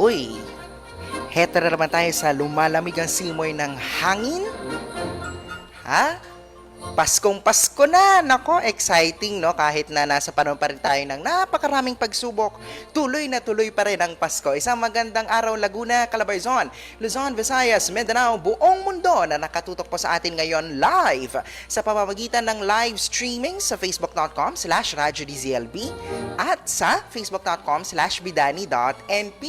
Uy, heto na naman tayo sa lumalamig ang simoy ng hangin. Ha? Paskong Pasko na! Nako, exciting, no? Kahit na nasa panahon pa rin tayo ng napakaraming pagsubok, tuloy na tuloy pa rin ang Pasko. Isang magandang araw, Laguna, Calabarzon, Luzon, Visayas, Mindanao, buong mundo na nakatutok po sa atin ngayon live sa pamamagitan ng live streaming sa facebook.com/RadyoDZLB at sa facebook.com/bidani.np.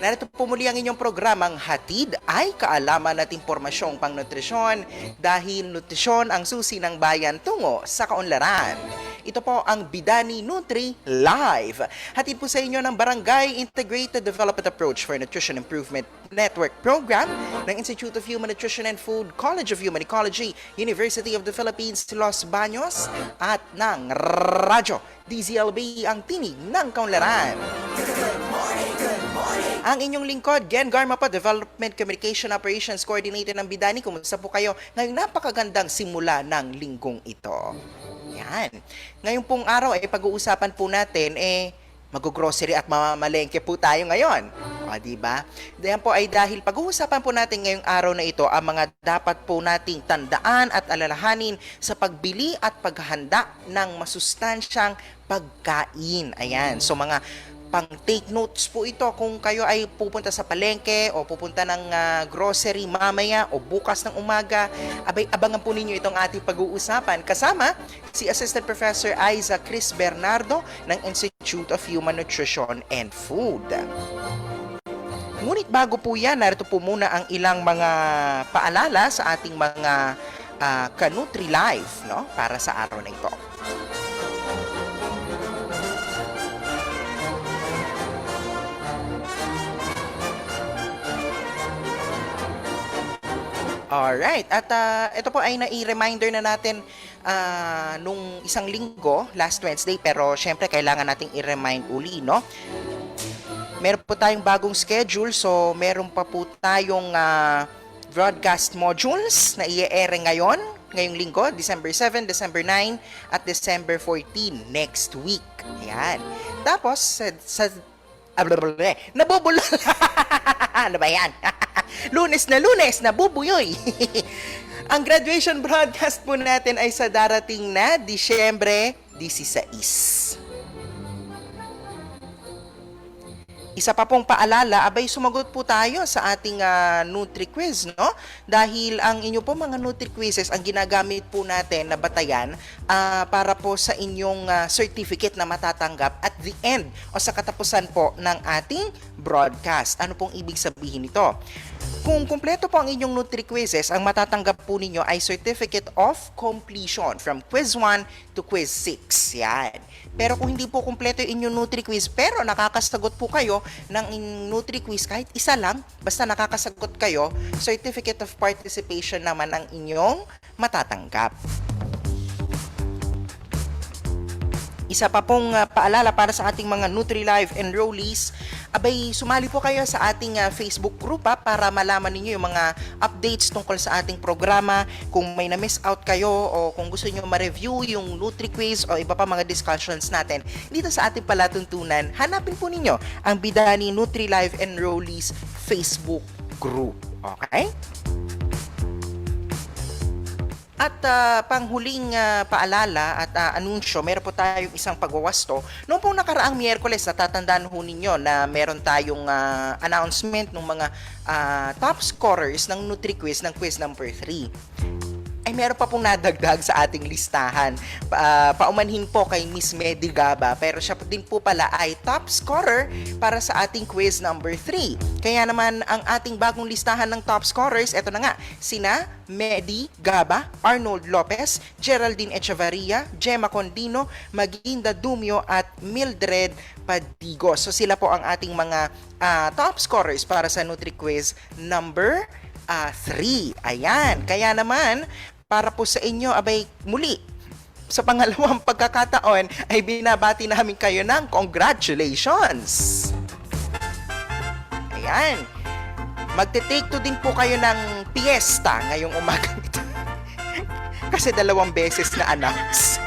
Narito po muli ang inyong programang Hatid ay kaalaman at impormasyong pangnutrisyon dahil nutrisyon ang susi ng bayan tungo sa kaunlaran. Ito po ang Bidani Nutri Live. Hatid po sa inyo ng Barangay Integrated Development Approach for Nutrition Improvement Network Program ng Institute of Human Nutrition and Food, College of Human Ecology, University of the Philippines, Los Baños at ng Radyo DZLB ang tinig ng kaunlaran. Ang inyong lingkod, Gen Garma po, Development Communication Operations Coordinator ng Bidani. Kumusta po kayo ngayong napakagandang simula ng linggong ito? Yan. Ngayong pong araw, pag-uusapan po natin, mag-grocery at mamamalengke po tayo ngayon. O, diba? Diyan po ay dahil pag-uusapan po natin ngayong araw na ito ang mga dapat po nating tandaan at alalahanin sa pagbili at paghahanda ng masustansyang pagkain. Ayan. So, mga pang-take notes po ito kung kayo ay pupunta sa palengke o pupunta ng grocery mamaya o bukas ng umaga. Abay, abangan po ninyo itong ating pag-uusapan. Kasama si Assistant Professor Isaac Chris Bernardo ng Institute of Human Nutrition and Food. Ngunit bago po yan, narito po muna ang ilang mga paalala sa ating mga ka-Nutri Life, no? Para sa araw na ito. Alright, at ito po ay nai-reminder na natin nung isang linggo, last Wednesday, pero syempre kailangan nating i-remind uli, no? Meron po tayong bagong schedule, so meron pa po tayong broadcast modules na i-ere ngayong linggo, December 7, December 9, at December 14, next week. Ayan. Tapos, nabubulol. Ano ba yan? Lunes, nabubuyoy. Ang graduation broadcast po natin ay sa darating na Disyembre 16. Isa pa pong paalala, abay sumagot po tayo sa ating Nutri-Quiz, no? Dahil ang inyo po mga Nutri-Quizzes, ang ginagamit po natin na batayan para po sa inyong certificate na matatanggap at the end o sa katapusan po ng ating broadcast. Ano pong ibig sabihin nito? Kung kumpleto po ang inyong Nutri-Quizzes, ang matatanggap po ninyo ay Certificate of Completion from Quiz 1 to Quiz 6. Yan. Pero kung hindi po kumpleto yung inyong Nutri-Quiz, pero nakakasagot po kayo ng Nutri-Quiz kahit isa lang, basta nakakasagot kayo, Certificate of Participation naman ang inyong matatanggap. Isa pa pong paalala para sa ating mga Nutri-Life enrollees, abay sumali po kayo sa ating Facebook group para malaman ninyo yung mga updates tungkol sa ating programa. Kung may na-miss out kayo o kung gusto nyo ma-review yung Nutri-Quiz o iba pa mga discussions natin dito sa ating palatuntunan, hanapin po ninyo ang Bidani Nutri-Life enrollees Facebook group. Okay? At panghuling paalala at anunsyo, meron po tayong isang pagwawasto. Noong pong nakaraang Miyerkules, natatandaan ho ninyo na meron tayong announcement ng mga top scorers ng Nutri-Quiz ng quiz number 3. Ay meron pa pong nadagdag sa ating listahan. Paumanhin po kay Miss Medi Gaba, pero siya din po pala ay top scorer para sa ating quiz number 3. Kaya naman ang ating bagong listahan ng top scorers, eto na nga, sina Medi Gaba, Arnold Lopez, Geraldine Echevarria, Gemma Condino, Maginda Dumio at Mildred Padigo. So sila po ang ating mga top scorers para sa Nutri-Quiz number 3. Ayan, kaya naman para po sa inyo, abay muli, sa pangalawang pagkakataon ay binabati namin kayo ng congratulations! Ayan, magte-take to din po kayo ng piyesta ngayong umaga nito. kasi 2 beses na announce.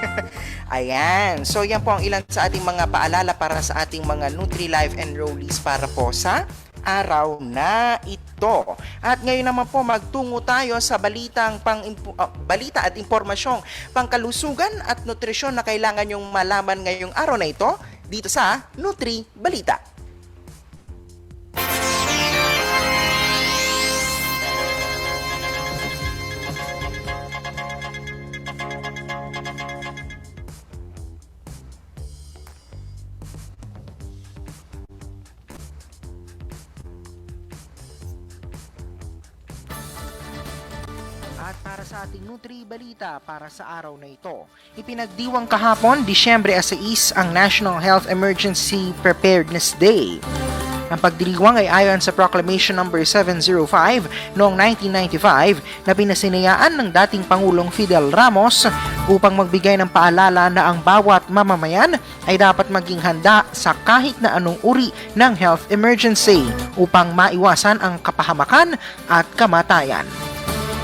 Ayan. So, yan po ang ilan sa ating mga paalala para sa ating mga NutriLife enrollees para po sa araw na ito. At ngayon naman po magtungo tayo sa balita at impormasyong pangkalusugan at nutrisyon na kailangan yung malaman ngayong araw na ito dito sa Nutri Balita. At para sa ating Nutri Balita para sa araw na ito, ipinagdiwang kahapon, Disyembre 6, ang National Health Emergency Preparedness Day. Ang pagdiriwang ay ayon sa Proclamation No. 705 noong 1995 na pinasinayaan ng dating Pangulong Fidel Ramos upang magbigay ng paalala na ang bawat mamamayan ay dapat maging handa sa kahit na anong uri ng health emergency upang maiwasan ang kapahamakan at kamatayan.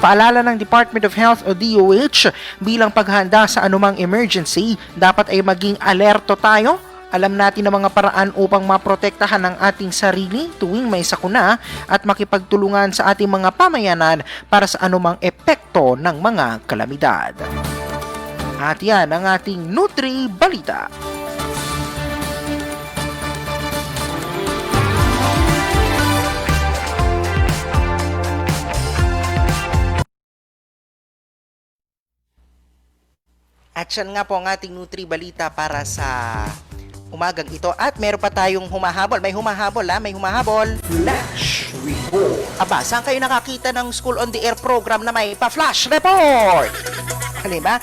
Paalala ng Department of Health o DOH, bilang paghahanda sa anumang emergency, dapat ay maging alerto tayo. Alam natin ang mga paraan upang maprotektahan ang ating sarili tuwing may sakuna at makipagtulungan sa ating mga pamayanan para sa anumang epekto ng mga kalamidad. At yan ang ating Nutri Balita. At yan nga po ang ating Nutri Balita para sa umagang ito. At meron pa tayong humahabol. May humahabol may humahabol. Flash Report. Aba, saan kayo nakakita ng School on the Air program na may pa-flash report? Ano ba?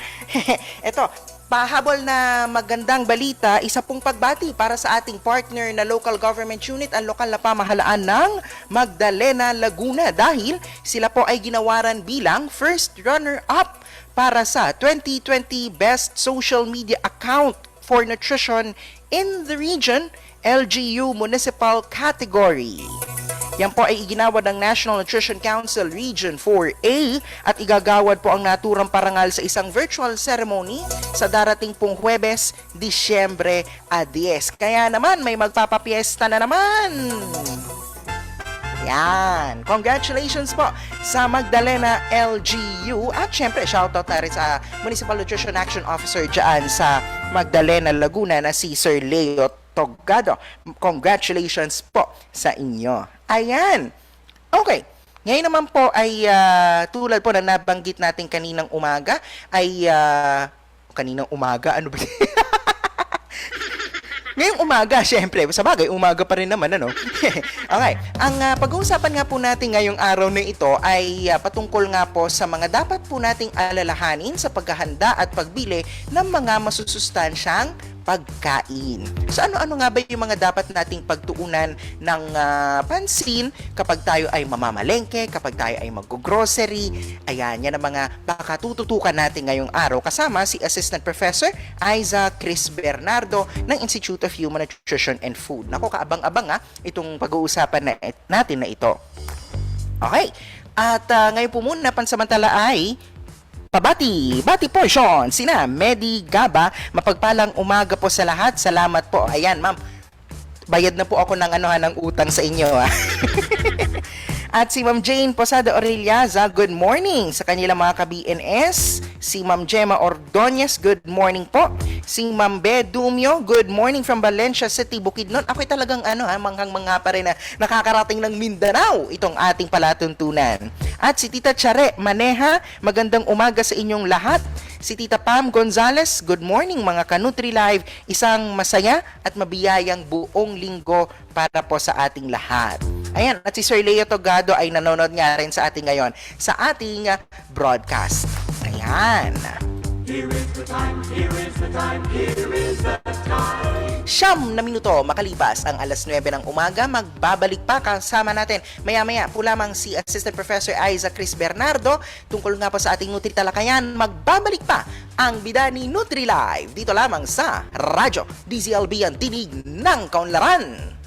Ito, pahabol na magandang balita, isa pong pagbati para sa ating partner na local government unit, ang lokal na pamahalaan ng Magdalena, Laguna dahil sila po ay ginawaran bilang first runner-up para sa 2020 Best Social Media Account for Nutrition in the Region, LGU Municipal Category. Yan po ay iginawad ng National Nutrition Council Region 4A at igagawad po ang naturang parangal sa isang virtual ceremony sa darating pong Huwebes, Disyembre 10. Kaya naman may magpapapiesta na naman. Yan. Congratulations po sa Magdalena LGU at syempre shoutout na rin sa Municipal Nutrition Action Officer dyan sa Magdalena, Laguna na si Sir Leo Togado. Congratulations po sa inyo. Ayan. Okay. Ngayon naman po ay tulad po na nabanggit natin kaninang umaga ay ano ba? Ngayong umaga, syempre, sa bagay, umaga pa rin naman, ano? Okay, ang pag-uusapan nga po natin ngayong araw na ito ay patungkol nga po sa mga dapat po nating alalahanin sa paghahanda at pagbili ng mga masusustansyang pagkain. So ano-ano nga ba yung mga dapat nating pagtuunan ng pansin kapag tayo ay mamamalengke, kapag tayo ay mag-grocery? Ayan, yan ang mga baka tututukan natin ngayong araw kasama si Assistant Professor Aiza Chris Bernardo ng Institute of Human Nutrition and Food. Naku, kaabang-abang itong pag-uusapan natin na ito. Okay, at ngayon po muna pansamantala ay Bati portion, sina Medi Gaba, mapagpalang umaga po sa lahat. Salamat po. Ayan, ma'am. Bayad na po ako ng utang sa inyo. At si Ma'am Jane Posada Aureliaza, good morning sa kanilang mga ka-BNS. Si Ma'am Gemma Ordonez, good morning po. Si Ma'am Be Dumio, good morning from Valencia City, Bukidnon. Ako'y talagang manghang-mangha pa rin na nakakarating ng Mindanao itong ating palatuntunan. At si Tita Chare Maneha, magandang umaga sa inyong lahat. Si Tita Pam Gonzales, good morning mga ka-Nutri Live. Isang masaya at mabiyayang buong linggo para po sa ating lahat. Ayan, at si Sir Leo Togado ay nanonood nga rin sa ating ngayon sa ating broadcast. Ayan. Here is the time, here is the time, here is the time. 9 na minuto makalipas ang alas 9 ng umaga, magbabalik pa kasama natin maya-maya po lamang si Assistant Professor Aiza Chris Bernardo tungkol nga po sa ating Nutri Talakayan. Magbabalik pa ang Bidani Nutri Live dito lamang sa Radyo DZLB, ang tinig ng kaunlaran.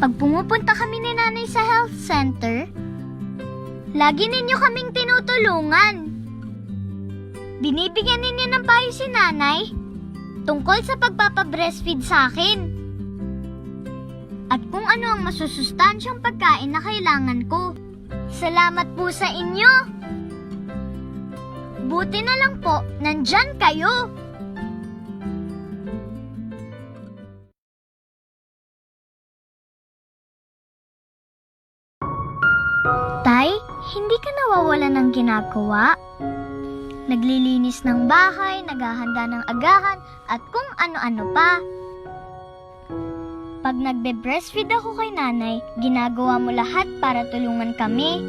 Pag pumupunta kami ni nanay sa health center, lagi ninyo kaming tinutulungan. Binibigyan ninyo ng payo si nanay tungkol sa pagpapabreastfeed sa akin. At kung ano ang masusustansyang pagkain na kailangan ko. Salamat po sa inyo. Buti na lang po, nandyan kayo. Tay, hindi ka nawawalan ng ginagawa? Naglilinis ng bahay, naghahanda ng agahan, at kung ano-ano pa. Pag nagbe-breastfeed ako kay nanay, ginagawa mo lahat para tulungan kami.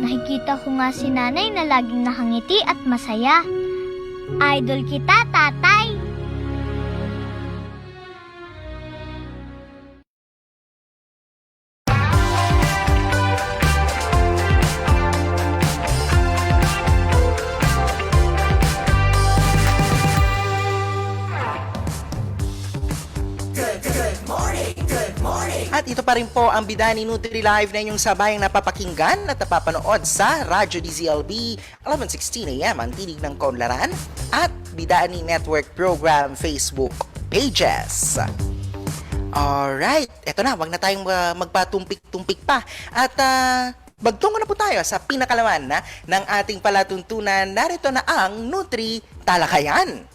Nakikita ko nga si nanay na laging nakangiti at masaya. Idol kita, tatay! At ito pa rin po ang Bidani Nutri-Live na inyong sabayang napapakinggan at napapanood sa Radyo DZLB 11:16 AM ang tinig ng Kaunlaran at Bidani Network Program Facebook pages. Alright, eto na, wag na tayong magpatumpik-tumpik pa at bagtungo na po tayo sa pinakalaman ng ating palatuntunan. Narito na ang Nutri Talakayan.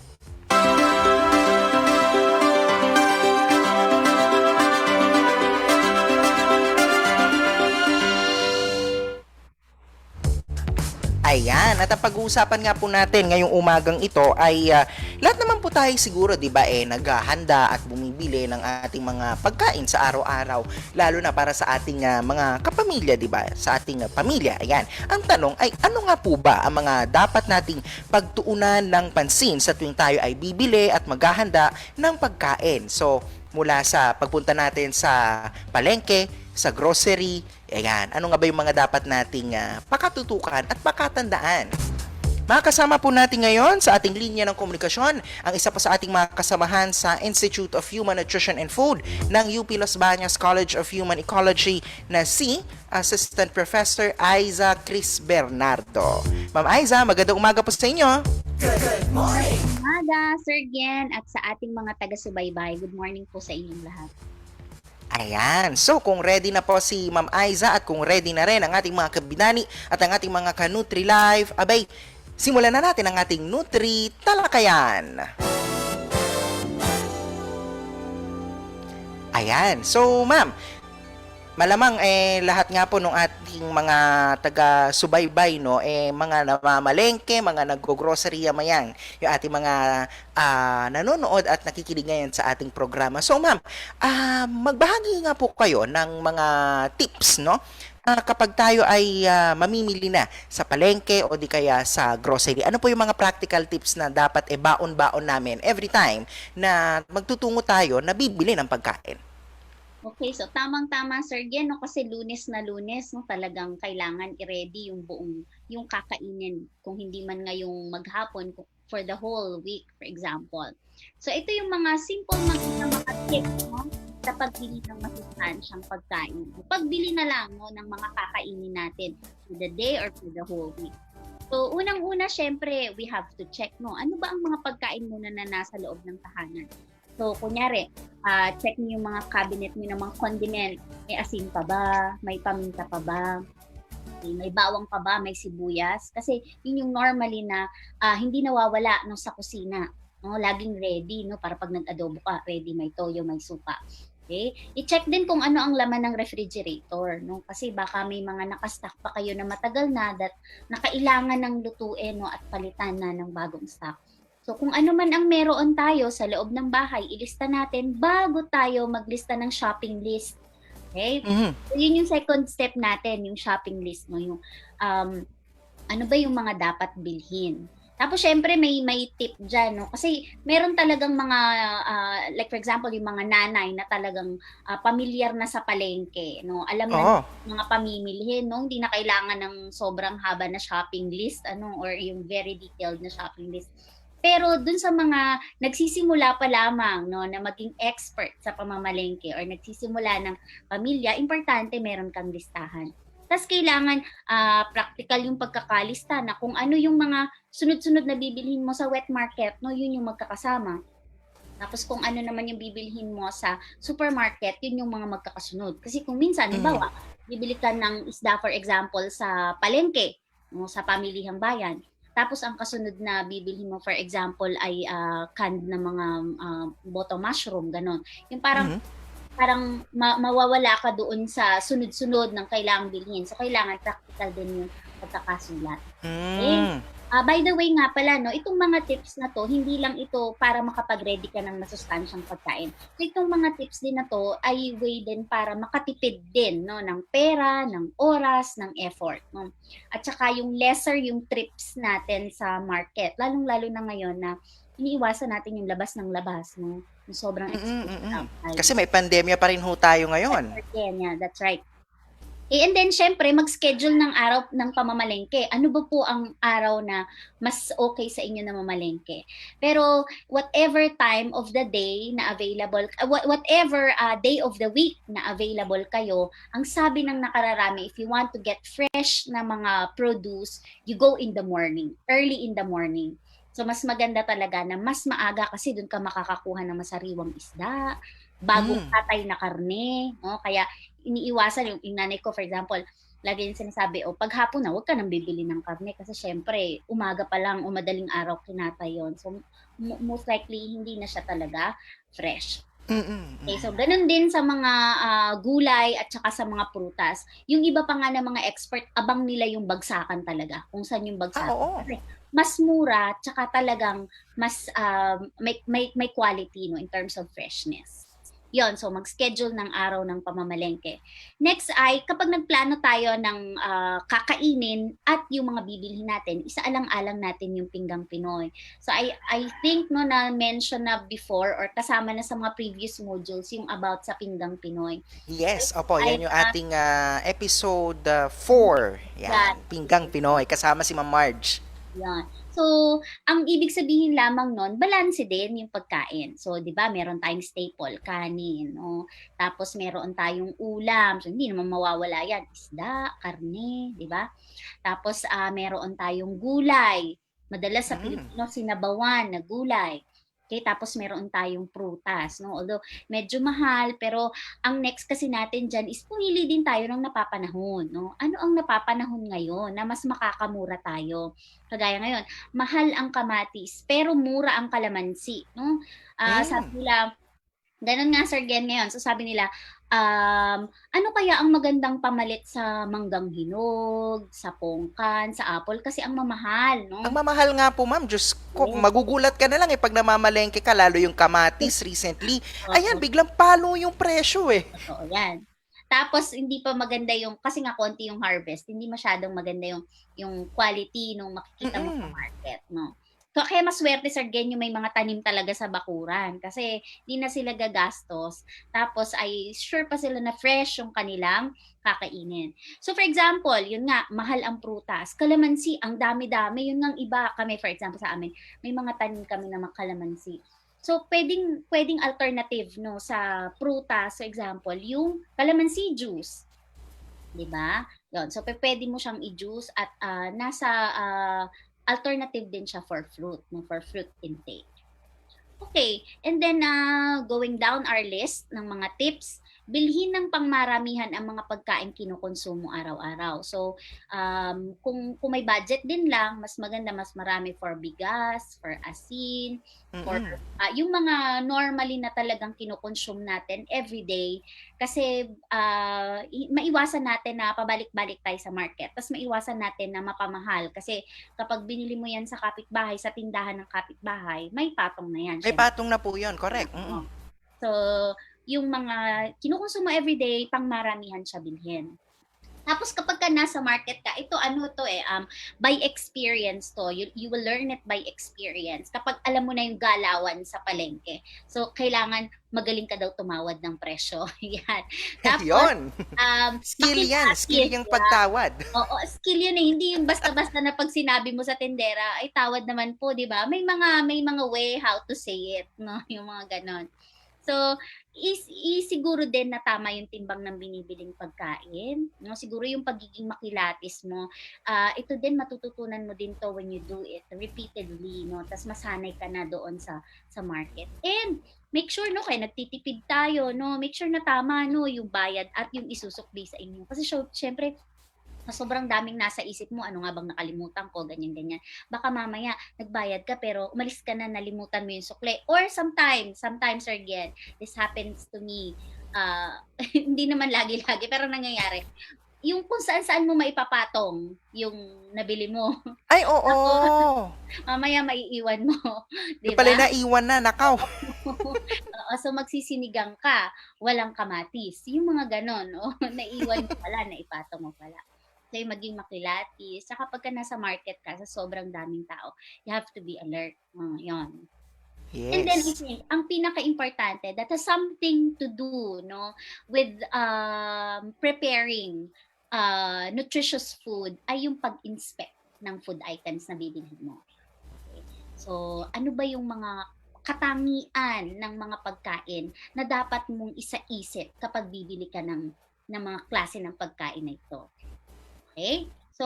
Ayan, at ang pag-uusapan nga po natin ngayong umagang ito ay lahat naman po tayo siguro, di ba, naghahanda at bumibili ng ating mga pagkain sa araw-araw, lalo na para sa ating mga kapamilya, di ba, sa ating pamilya. Ayan, ang tanong ay ano nga po ba ang mga dapat nating pagtuunan ng pansin sa tuwing tayo ay bibili at maghahanda ng pagkain? So, mula sa pagpunta natin sa palengke, sa grocery, ayan, ano nga ba yung mga dapat nating pakatutukan at pakatandaan? Makakasama po natin ngayon sa ating linya ng komunikasyon ang isa pa sa ating mga kasamahan sa Institute of Human Nutrition and Food ng UP Los Baños College of Human Ecology na si Assistant Professor Aiza Cris Bernardo. Ma'am Aiza, magandang umaga po sa inyo. Good morning! Umaga, Sir Gen, at sa ating mga taga-subaybay. Good morning po sa inyong lahat. Ayan. So, kung ready na po si Ma'am Aiza at kung ready na rin ang ating mga kabinani at ang ating mga ka-Nutri-Live, abay, simulan na natin ang ating Nutri Talakayan. Ayan. So, Ma'am, malamang lahat nga po ng ating mga taga-subaybay, no, mga namamalengke, mga nag-grocery mayan, yung ating mga nanonood at nakikinig ngayon sa ating programa. So ma'am, magbahagi nga po kayo ng mga tips, no, kapag tayo ay mamimili na sa palengke o di kaya sa grocery. Ano po yung mga practical tips na dapat baon-baon namin every time na magtutungo tayo na bibili ng pagkain? Okay, so tamang-tama, Sir Gen, no, kasi Lunes na Lunes, no, talagang kailangan i-ready yung yung kakainin, kung hindi man ngayong maghapon, for the whole week, for example. So ito yung mga simple mga tips, no, sa pagbili ng masustansyang pagkain. Pagbili na lang, no, ng mga kakainin natin for the day or for the whole week. So unang-una, syempre, we have to check, no, ano ba ang mga pagkain muna na nasa loob ng tahanan. So, kunyari, check niyo yung mga cabinet niyo ng mga condiment. May asin pa ba? May paminta pa ba? May bawang pa ba? May sibuyas? Kasi yun yung normally na hindi nawawala no, sa kusina. No? Laging ready, no? Para pag nag-adobo ka, ready, may toyo, may suka. Okay? I-check din kung ano ang laman ng refrigerator. No? Kasi baka may mga nakastock pa kayo na matagal na kailangan ng lutuin, no? At palitan na ng bagong stock. So kung ano man ang meron tayo sa loob ng bahay, ilista natin bago tayo maglista ng shopping list. Okay? Mm-hmm. So yun yung second step natin, yung shopping list mo, yung ano ba yung mga dapat bilhin. Tapos syempre may tip diyan, no? Kasi meron talagang mga like for example yung mga nanay na talagang pamilyar na sa palengke, no? Alam na mga pamimilhin, no? Hindi na kailangan ng sobrang haba na shopping list, or yung very detailed na shopping list. Pero dun sa mga nagsisimula pa lamang, no, na maging expert sa pamamalengke or nagsisimula ng pamilya, importante meron kang listahan. Tas kailangan practical yung pagkakalista na kung ano yung mga sunod-sunod na bibilhin mo sa wet market, no, yun yung magkakasama. Tapos kung ano naman yung bibilhin mo sa supermarket, yun yung mga magkakasunod. Kasi kung minsan, Mm. halimbawa, bibili ka ng isda for example sa palengke, no, sa pamilihang bayan. Tapos ang kasunod na bibilhin mo for example ay canned na mga boto mushroom, ganon. Yung parang Mhm. mawawala ka doon sa sunod-sunod ng kailangang bilhin. So kailangan practical din yung pagkakasulat. Eh, Mm. by the way nga pala, no, itong mga tips na to, hindi lang ito para makapag-ready ka ng masustansyang pagkain. So, itong mga tips din na to ay way din para makatipid din, no, ng pera, ng oras, ng effort. No? At saka yung lesser yung trips natin sa market, lalong-lalo na ngayon na iniiwasan natin yung labas ng labas, no? Yung sobrang exposed Mm. outside. Kasi may pandemya pa rin ho tayo ngayon. Yeah, that's right. And then, syempre, mag-schedule ng araw ng pamamalengke. Ano ba po ang araw na mas okay sa inyo na mamalengke? Pero, whatever time of the day na available, whatever day of the week na available kayo, ang sabi ng nakararami, if you want to get fresh na mga produce, you go in the morning, early in the morning. So, mas maganda talaga na mas maaga kasi doon ka makakakuha ng masariwang isda, bagong Mm. katay na karne, no? Kaya iniiwasan yung nanay ko for example, lagi yung sinasabi, pag hapon na, huwag ka nang bibili ng karne kasi syempre, umaga pa lang o madaling araw kinatay yon. So, most likely, hindi na siya talaga fresh. Okay, so ganun din sa mga gulay at saka sa mga prutas. Yung iba pa nga ng mga expert, abang nila yung bagsakan talaga, kung saan yung bagsakan. Oo. Kasi mas mura, tsaka talagang mas may quality, no, in terms of freshness. Yon, so mag-schedule ng araw ng pamamalengke. Next ay kapag nagplano tayo ng kakainin at yung mga bibilhin natin, isaalang-alang natin yung pinggang Pinoy. So I think no na mention na before or kasama na sa mga previous modules yung about sa pinggang Pinoy. Yes, opo, Ay, yan yung ating episode 4. Yan, that, Pinggang Pinoy, kasama si Ma'am Marge. yan. So, ang ibig sabihin lamang nun, balanse din yung pagkain. So, di ba, meron tayong staple, kanin, no? Tapos, meron tayong ulam. So, hindi naman mawawala yan. Isda, karne, di ba? Tapos, meron tayong gulay. Madalas sa Pilipino, sinabawan na gulay. Okay, tapos meron tayong prutas, no? Although medyo mahal, pero ang next kasi natin diyan is pumili din tayo ng napapanahon, no? Ano ang napapanahon ngayon na mas makakamura tayo? Kagaya ngayon, mahal ang kamatis, pero mura ang kalamansi, no? Sabi nila, ganun nga Sir Gen ngayon. So sabi nila, ano kaya ang magandang pamalit sa manggang hinog, sa pongkan, sa apple? Kasi ang mamahal, no? Ang mamahal nga po, ma'am, Diyos ko, Yes. magugulat ka na lang pag namamalengke ka, lalo yung kamatis recently. Ayan, Oo, biglang palo yung presyo eh. totoo yan. Tapos hindi pa maganda yung kasi nga konti yung harvest, hindi masyadong maganda yung quality nung makikita mo sa Mm-mm. market, no. Kaya maswerte Sir Gen yung may mga tanim talaga sa bakuran kasi di na sila gagastos tapos ay sure pa sila na fresh yung kanilang kakainin. So for example, yun nga, mahal ang prutas. Kalamansi, ang dami-dami. Yun nga iba kami, for example sa amin, may mga tanim kami na mga kalamansi. So, pwedeng alternative no sa prutas, for example, yung calamansi juice, 'di ba? 'Yon. So, pwede mo siyang i-juice at nasa alternative din siya for fruit, no, for fruit intake. Okay, and then going down our list ng mga tips, bilhin ng pangmaramihan ang mga pagkain kinukonsumo araw-araw. So, kung may budget din lang, mas maganda, mas marami for bigas, for asin, for Mm-mm. yung mga normally na talagang kinukonsume natin everyday. Kasi maiwasan natin na pabalik-balik tayo sa market. Tapos maiwasan natin na mapamahal. Kasi kapag binili mo yan sa kapitbahay, sa tindahan ng kapitbahay, may patong na yan. May Syempre. patong na po yun, correct. Mm-mm. So, yung mga kinukonsumo everyday, pang maramihan siya bilhin. Tapos kapag ka nasa market ka, ito ano to by experience to. You will learn it by experience. Kapag alam mo na yung galawan sa palengke. So, kailangan magaling ka daw tumawad ng presyo. Yan. Tapos, Yon. Skill yan. Skill makilatis. yung pagtawad. Oo, skill yun eh. Hindi yung basta-basta na pag sinabi mo sa tindera, ay tawad naman po, di ba? May mga way how to say it, no? Yung mga ganon. So, siguro din na tama yung timbang ng binibiling pagkain. No? Siguro yung pagiging makilatis mo, ito din matututunan mo din to when you do it repeatedly. No? Tapos masanay ka na doon sa market. And make sure, no, kaya nagtitipid tayo, no? Make sure na tama, no, yung bayad at yung isusukli sa inyo. Kasi syempre, sobrang daming nasa isip mo, ano nga bang nakalimutan ko, ganyan-ganyan. Baka mamaya, nagbayad ka pero umalis ka na, nalimutan mo yung sukle. Or sometimes again, this happens to me. Hindi naman lagi-lagi, pero nangyayari. Yung kung saan-saan mo maipapatong yung nabili mo. Ay, oo. Mamaya maiiwan mo. Yung Di pala ba? naiwan na, nakaw. So magsisinigang ka, walang kamatis. Yung mga ganon, naiwan mo pala, naipatong mo pala. So yung maging makilatis. Saka pagka nasa market ka, sa sobrang daming tao, you have to be alert. Yun. And then I Yes. think, ang pinaka-importante, that has something to do, no, with preparing nutritious food, ay yung pag-inspect ng food items na bibilhin mo. Okay. So, ano ba yung mga katangian ng mga pagkain na dapat mong isa-isip kapag bibili ka ng mga klase ng pagkain na ito? Okay? So,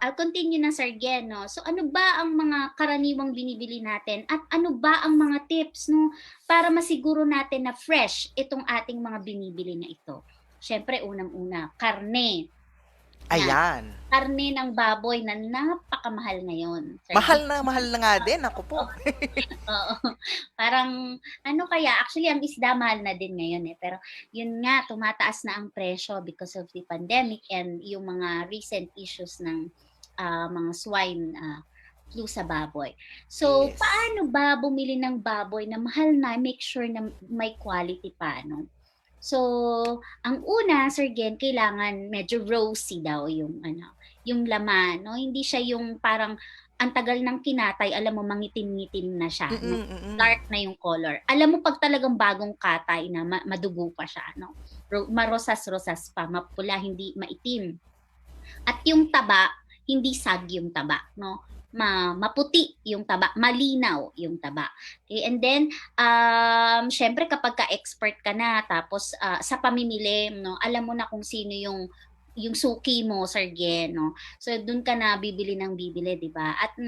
I'll continue na, Sir Gen, no? So, ano ba ang mga karaniwang binibili natin at ano ba ang mga tips, no, para masiguro natin na fresh itong ating mga binibili na ito? Siyempre, unang-una, karne. Ayan. Karne ng baboy na napakamahal ngayon, Sir Mahal na nga din. Ako po. Oo. Parang, ano kaya, actually, ang isda mahal na din ngayon eh. Pero, yun nga, tumataas na ang presyo because of the pandemic and yung mga recent issues ng mga swine flu sa baboy. So, Yes. paano ba bumili ng baboy na mahal na, make sure na may quality pa, no? So, ang una, Sir Gen, kailangan medyo rosy daw yung yung laman, no? Hindi siya yung parang ang tagal ng kinatay, alam mo mangitim-ngitim na siya, no? Dark na yung color. Alam mo pag talagang bagong katay na madugo pa siya, no? Marosas-rosas pa, mapula, hindi maitim. At yung taba, hindi sag yung taba, no? Maputi yung taba, malinaw yung taba. Okay, and then syempre kapag ka-expert ka na tapos sa pamimili, no, alam mo na kung sino yung suki mo, Sir Gen, no. So doon ka na bibili ng bibili, 'di ba? At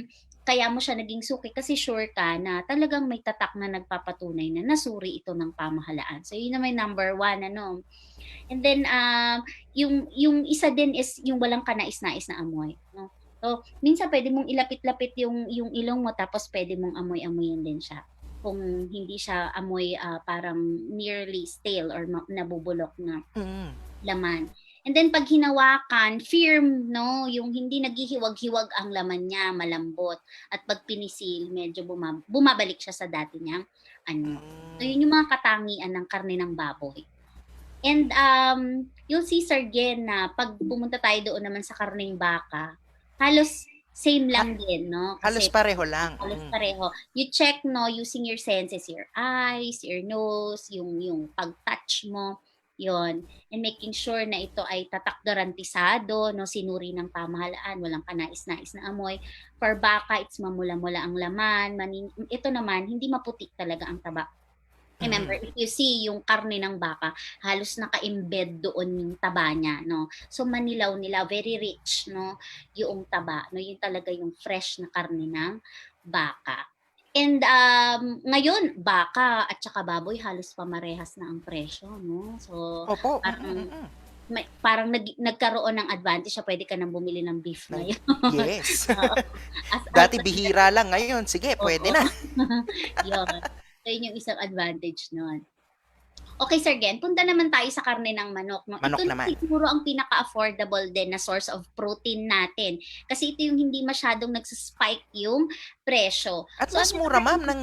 kaya mo siya naging suki kasi sure ka na talagang may tatak na nagpapatunay na nasuri ito ng pamahalaan. So yun na may number 1, ano. And then yung isa din is yung walang kanais-nais na amoy, no. So, minsan pwede mong ilapit-lapit yung ilong mo tapos pwede mong amoy-amoyin din siya. Kung hindi siya amoy parang nearly stale or nabubulok na laman. And then pag hinawakan, firm, no? Yung hindi naghihiwag-hiwag ang laman niya, malambot. At pag pinisil, medyo bumabalik siya sa dati niyang ano. So, yun yung mga katangian ng karne ng baboy. And you'll see, Sir Gen, na pag pumunta tayo doon naman sa karneng baka, halos same lang din, no? Halos pareho lang. Halos pareho. You check, no, using your senses, your eyes, your nose, yung pag-touch mo, yon. And making sure na ito ay tatak garantisado, no, sinuri ng pamahalaan, walang kanais-nais na amoy. For baka, it's mamula-mula ang laman. Ito naman, hindi maputi talaga ang taba. Remember, if you see yung karne ng baka, halos naka-embed doon yung taba niya, no? So, manilaw-nilaw, very rich, no? Yung taba, no? Yung talaga yung fresh na karne ng baka. And ngayon, baka at saka baboy, halos pamarehas na ang presyo, no? So, Opo. parang nagkaroon ng advantage siya, pwede ka nang bumili ng beef ngayon. Yes. Dati bihira lang, ngayon, sige, pwede na. Yun. So, yun yung isang advantage nun. Okay, Sir Gen, punta naman tayo sa karne ng manok. No? Manok ito naman. Siguro ang pinaka-affordable din na source of protein natin. Kasi ito yung hindi masyadong nagsaspike yung presyo. At mas mura, ma'am, ng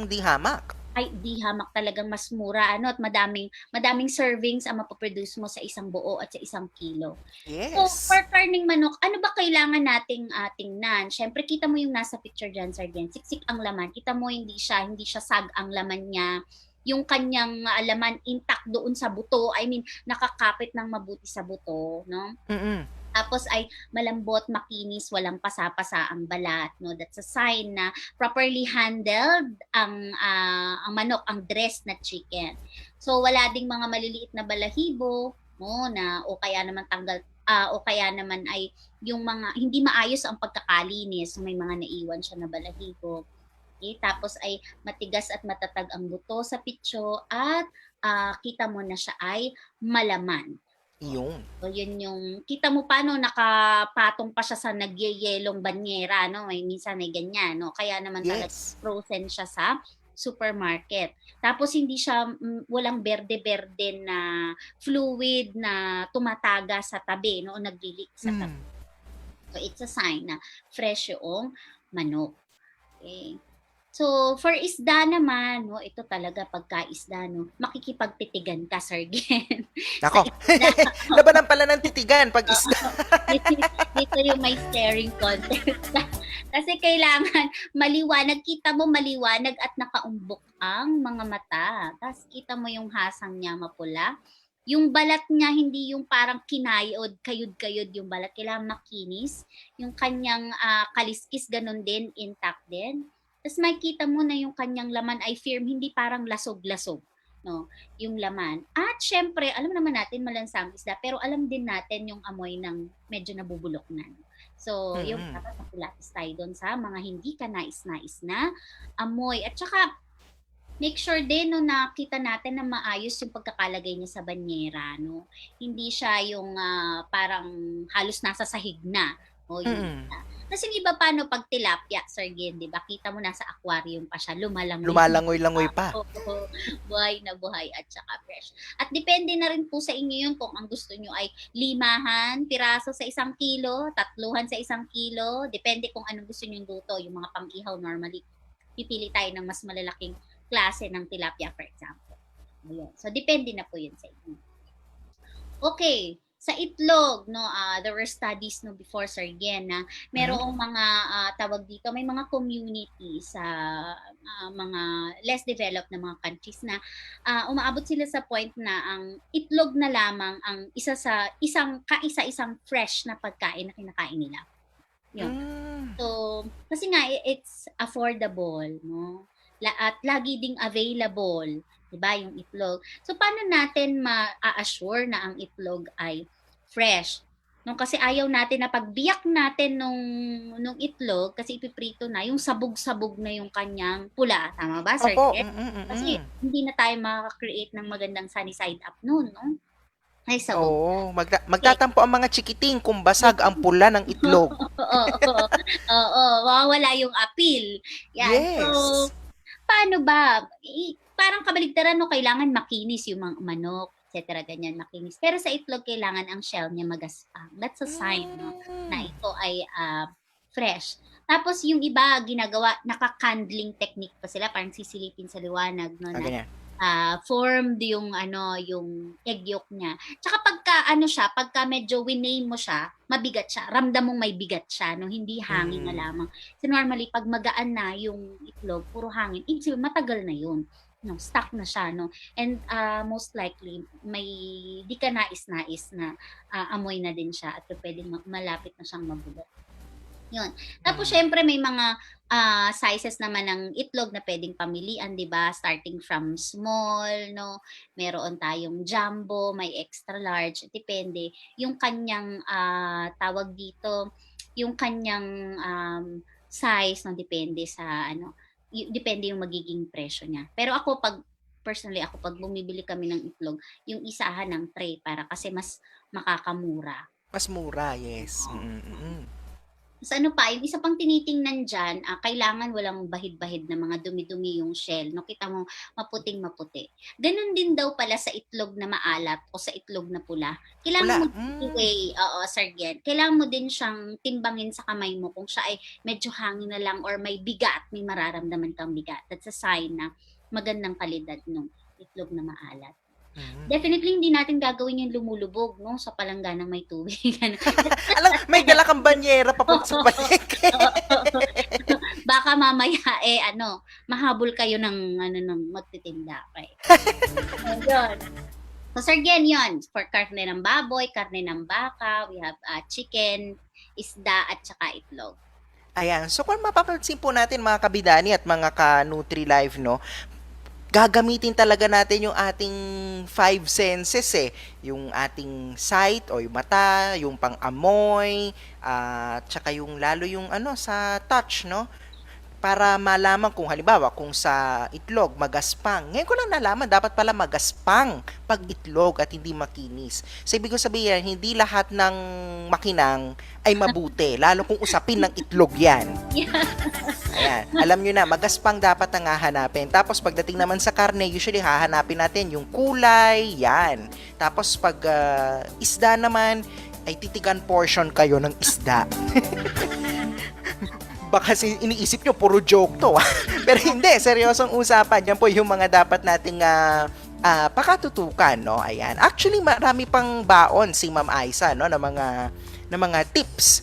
di hamak. Ay, di hamak, talagang mas mura at madaming servings ang mapoproduce mo sa isang buo at sa isang kilo. So, for Yes. karning manok, ano ba kailangan nating tingnan? Siyempre, kita mo yung nasa picture dyan, Sir Gen. Siksik ang laman. Kita mo hindi siya sag ang laman niya. Yung kanyang laman intact doon sa buto. I mean, nakakapit ng mabuti sa buto, no? Mm. Tapos ay malambot, makinis, walang pasa-pasa ang balat, no? That's a sign na properly handled ang manok, ang dressed na chicken. So wala ding mga maliliit na balahibo, no, na o kaya naman o kaya naman ay yung mga hindi maayos ang pagkakalinis, may mga naiwan siya na balahibo. Okay? Tapos ay matigas at matatag ang buto sa pitso at kita mo na siya ay malaman. Yun. So, yun yung, kita mo paano nakapatong pa siya sa nagyeyelong banyera, no? May minsan may ganyan, no? Kaya naman talaga Yes. frozen siya sa supermarket. Tapos hindi siya, walang berde-berde na fluid na tumataga sa tabi, no? O naglilik sa tabi. Mm. So, it's a sign na fresh yung manok. Okay. So, for isda naman, no, ito talaga pagka-isda, no, makikipagtitigan ka, Sir Gen. Sa Nako. isda, Labanan pala ng titigan pag isda. dito yung may staring contest. Kasi kailangan maliwanag, kita mo maliwanag at nakaumbok ang mga mata. Tapos kita mo yung hasang niya mapula. Yung balat niya, hindi yung parang kinayod, kayod-kayod yung balat. Kailangan makinis. Yung kanyang kaliskis, ganun din, intact din. Tapos makikita mo na yung kanyang laman ay firm, hindi parang lasog-lasog, no? Yung laman. At syempre, alam naman natin malansang isda, pero alam din natin yung amoy ng medyo nabubulok na. No? So, yung Mm. dapat napilatis tayo doon sa mga hindi ka nais-nais na amoy. At saka, make sure din no, nakita natin na maayos yung pagkakalagay niya sa banyera. No? Hindi siya yung parang halos nasa sahig na. O, yung Mm. kasi yung iba paano pag tilapia, Sir Gen, di ba? Kita mo nasa aquarium pa siya, lumalangoy. Lumalangoy-langoy pa. Oo, buhay na buhay at saka fresh. At depende na rin po sa inyo yun kung ang gusto nyo ay limahan, piraso sa 1 kilo, tatluhan sa 1 kilo. Depende kung anong gusto nyo luto. Yung mga pang-ihaw normally, pipili tayo ng mas malalaking klase ng tilapia, for example. Ayan. So, depende na po yun sa inyo. Okay. Sa itlog, no, there were studies no before, Sir Gen, na merong mga tawag dito, may mga community sa mga less developed na mga countries na umaabot sila sa point na ang itlog na lamang ang isang fresh na pagkain na kinakain nila. Yun. Mm. So, kasi nga it's affordable, no? At lagi ding available, 'di ba, yung itlog. So paano natin ma-assure na ang itlog ay fresh? No, kasi ayaw natin na pagbiyak natin nung itlog kasi ipiprito na, yung sabog-sabog na yung kanyang pula, tama ba, Sir Opo. Ken? Kasi hindi na tayo makaka-create ng magandang sunny side up noon, no? Ay, sabog. Oo, magtatampo ang mga chikiting kung basag ang pula ng itlog. Oo, mawawala yung appeal. Yan. So, Yes. paano ba? Parang kabaligtaran, no, kailangan makinis yung mga manok, etc. Ganyan, makinis. Pero sa itlog, kailangan ang shell niya magaspang. That's a sign, no, na ito ay fresh. Tapos yung iba ginagawa, naka-candling technique pa sila, parang sisilipin sa liwanag, no, na Ganyan. formed yung yung egg yolk niya. Tsaka pagka medyo winame mo siya, mabigat siya. Ramdam mong may bigat siya, no, hindi hangin na lamang. So normally pag magaan na yung itlog, puro hangin, ibig sabihin matagal na yun. No, stuck na siya, no. And most likely may di ka nais-nais na amoy na din siya at pwedeng malapit na siyang mabulok. Yun. Tapos syempre may mga sizes naman ng itlog na pwedeng pamilian, 'di ba? Starting from small, no. Meron tayong jumbo, may extra large, depende. Yung kanyang tawag dito, yung kanyang size, no, depende sa depende yung magiging presyo niya. Pero ako pag bumibili kami ng itlog, yung isahan ng tray para kasi mas makakamura. Mas mura, yes. Mm-mm. So ano pa, yung isa pang tinitingnan dyan, kailangan walang bahid-bahid na mga dumi-dumi yung shell. No? Kita mo, maputing-maputi. Ganon din daw pala sa itlog na maalat o sa itlog na pula. Kailangan mo Sir Gen, kailangan mo din siyang timbangin sa kamay mo kung siya ay medyo hangin na lang or may bigat, may mararamdaman kang bigat. That's a sign na magandang kalidad ng itlog na maalat. Mhm. Definitely hindi natin gagawin yung lumulubog, no, sa palangganang may tubig. Ano. Alam, may dala kang banyera pa po sa palengke. Baka mamaya mahabol kayo ng magtitinda. Okay. Ayun. So Sir Gen, yun, for karne ng baboy, karne ng baka, we have chicken, isda at saka itlog. Ayan. So kung mapapansin po natin mga kabidani at mga ka-Nutri-Life, no, gagamitin talaga natin yung ating five senses Yung ating sight o yung mata, yung pang-amoy, tsaka yung lalo yung sa touch, no? Para malaman kung halimbawa kung sa itlog magaspang. Ngayon ko lang nalaman dapat pala magaspang pag itlog at hindi makinis. So ibig ko sabihin hindi lahat ng makinang ay mabuti, lalo kung usapin ng itlog 'yan. Ayan, alam nyo na, magaspang dapat ang hahanapin. Tapos pagdating naman sa karne, usually hahanapin natin yung kulay, yan. Tapos pag isda naman, ay titigan portion kayo ng isda. Baka iniisip nyo, puro joke to. Pero hindi, seryosong usapan. Yan po yung mga dapat nating pakatutukan, no? Ayan. Actually, marami pang baon si Ma'am Aiza, no? Na mga tips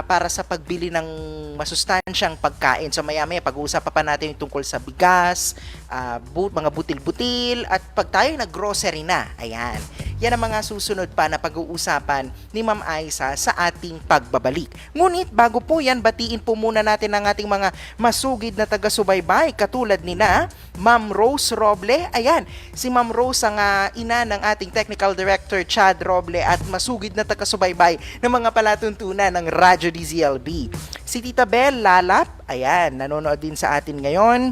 para sa pagbili ng masustansyang pagkain. So maya-maya pag-uusapan pa natin yung tungkol sa bigas, mga butil-butil, at pag tayo nag-grocery na. Ayan. Yan ang mga susunod pa na pag-uusapan ni Ma'am Aiza sa ating pagbabalik. Ngunit bago po yan, batiin po muna natin ang ating mga masugid na taga-subaybay katulad nina Ma'am Rose Roble. Ayan, si Ma'am Rose ang ina ng ating Technical Director Chad Roble at masugid na taga-subaybay ng mga palatuntunan ng Radyo DZLB. Si Tita Bel Lalap, ayan, nanonood din sa atin ngayon.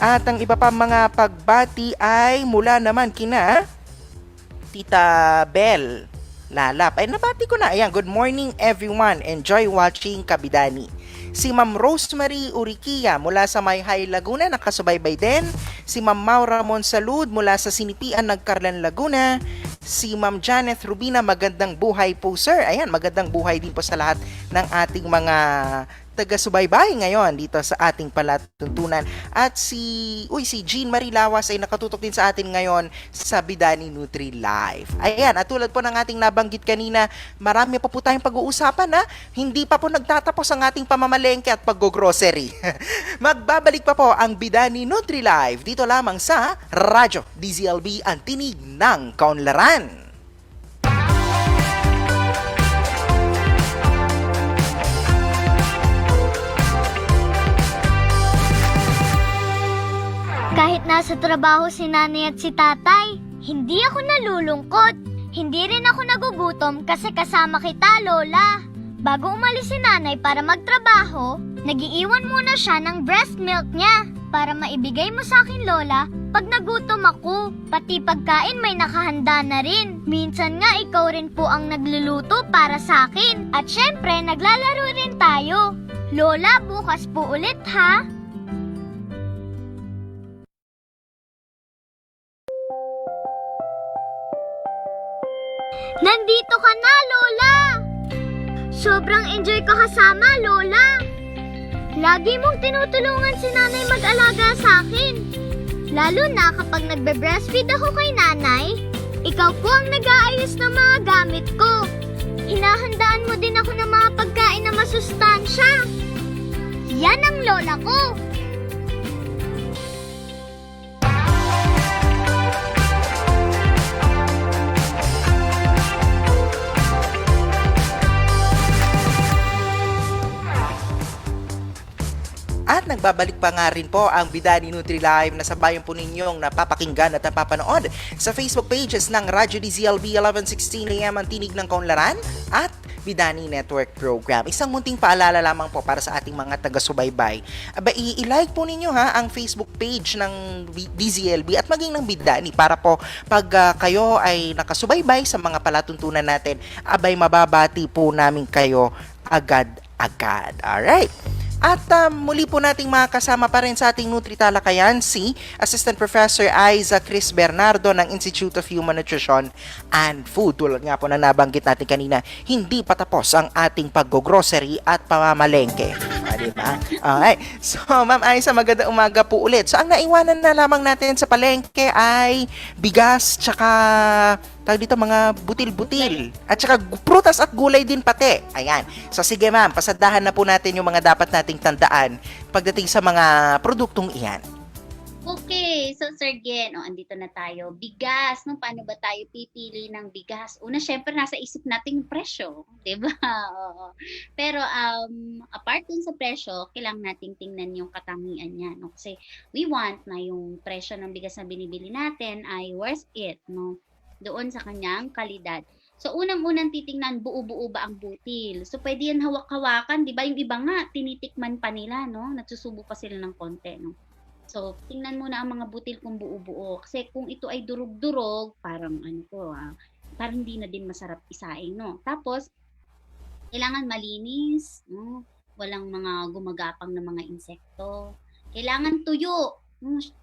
At ang iba pa mga pagbati ay mula naman kina Tita Bel Lalap. Ay, nabati ko na. Ayan, good morning everyone. Enjoy watching Kabidani. Si Ma'am Rosemary Uriquia mula sa Mayhay, Laguna, nakasubaybay din. Si Ma'am Maura Monsalud mula sa Sinipian, Nagcarlan, Laguna. Si Ma'am Janet Rubina, magandang buhay po sir. Ayan, magandang buhay din po sa lahat ng ating mga taga-subaybay ngayon dito sa ating palatuntunan. At si Jean Marie Lawas ay nakatutok din sa atin ngayon sa Bidani Nutri Live. Ayan, at tulad po ng ating nabanggit kanina, marami pa po tayong pag-uusapan Hindi pa po nagtatapos ang ating pamamalengke at pag-grocery. Magbabalik pa po ang Bidani Nutri Live dito lamang sa Radyo DZLB, ang tinig ng kaunlaran. Kahit nasa trabaho si nanay at si tatay, hindi ako nalulungkot. Hindi rin ako nagugutom kasi kasama kita, Lola. Bago umalis si nanay para magtrabaho, nagiiwan muna siya ng breast milk niya para maibigay mo sa akin, Lola, pag nagutom ako. Pati pagkain may nakahanda na rin. Minsan nga ikaw rin po ang nagluluto para sa akin. At syempre, naglalaro rin tayo. Lola, bukas po ulit ha? Nandito ka na, Lola! Sobrang enjoy ka kasama, Lola! Lagi mong tinutulungan si nanay mag-alaga sa akin. Lalo na kapag nagbe-breastfeed ako kay nanay, ikaw po ang nag-aayos ng mga gamit ko. Hinahandaan mo din ako ng mga pagkain na masustansya. Yan ang lola ko! At nagbabalik pa nga rin po ang Bidani Nutri Live na sabayan po ninyong napapakinggan at napapanood sa Facebook pages ng Radyo DZLB 1116 AM ang Tinig ng Kaunlaran at Bidani Network Program. Isang munting paalala lamang po para sa ating mga taga-subaybay. I-like po ninyo ang Facebook page ng DZLB at maging ng Bidani para po pag kayo ay nakasubaybay sa mga palatuntunan natin, mababati po namin kayo agad-agad. Alright? At muli po nating makakasama pa rin sa ating Nutri-talakayan si Assistant Professor Aiza Cris Bernardo ng Institute of Human Nutrition and Food. Tulad nga po na nabanggit natin kanina, hindi pa tapos ang ating pag-grocery at pamamalengke. di ba? Okay. So, Ma'am Aiza, magandang umaga po ulit. So, ang naiwanan na lamang natin sa palengke ay bigas, tsaka tawag dito mga butil-butil. At tsaka prutas at gulay din pati. Ayan. So, sige ma'am, pasadahan na po natin yung mga dapat nating tandaan pagdating sa mga produktong iyan. Okay, so Sir Gen, andito na tayo. Bigas, no? Paano ba tayo pipili ng bigas? Una, syempre, nasa isip natin yung presyo, di ba? Oo. Pero apart dun sa presyo, kailangan nating tingnan yung katangian niya, no? Kasi we want na yung presyo ng bigas na binibili natin ay worth it, no? Doon sa kanyang kalidad. So, unang-unang titingnan, buo-buo ba ang butil? So, pwede yan hawak-hawakan, di ba? Yung iba nga, tinitikman pa nila, no? Nagsusubo pa sila ng konti, no? So, tingnan muna ang mga butil kung buo-buo. Kasi kung ito ay durog-durog, parang parang hindi na din masarap isaing, no? Tapos, kailangan malinis, no? Walang mga gumagapang na mga insekto. Kailangan tuyo.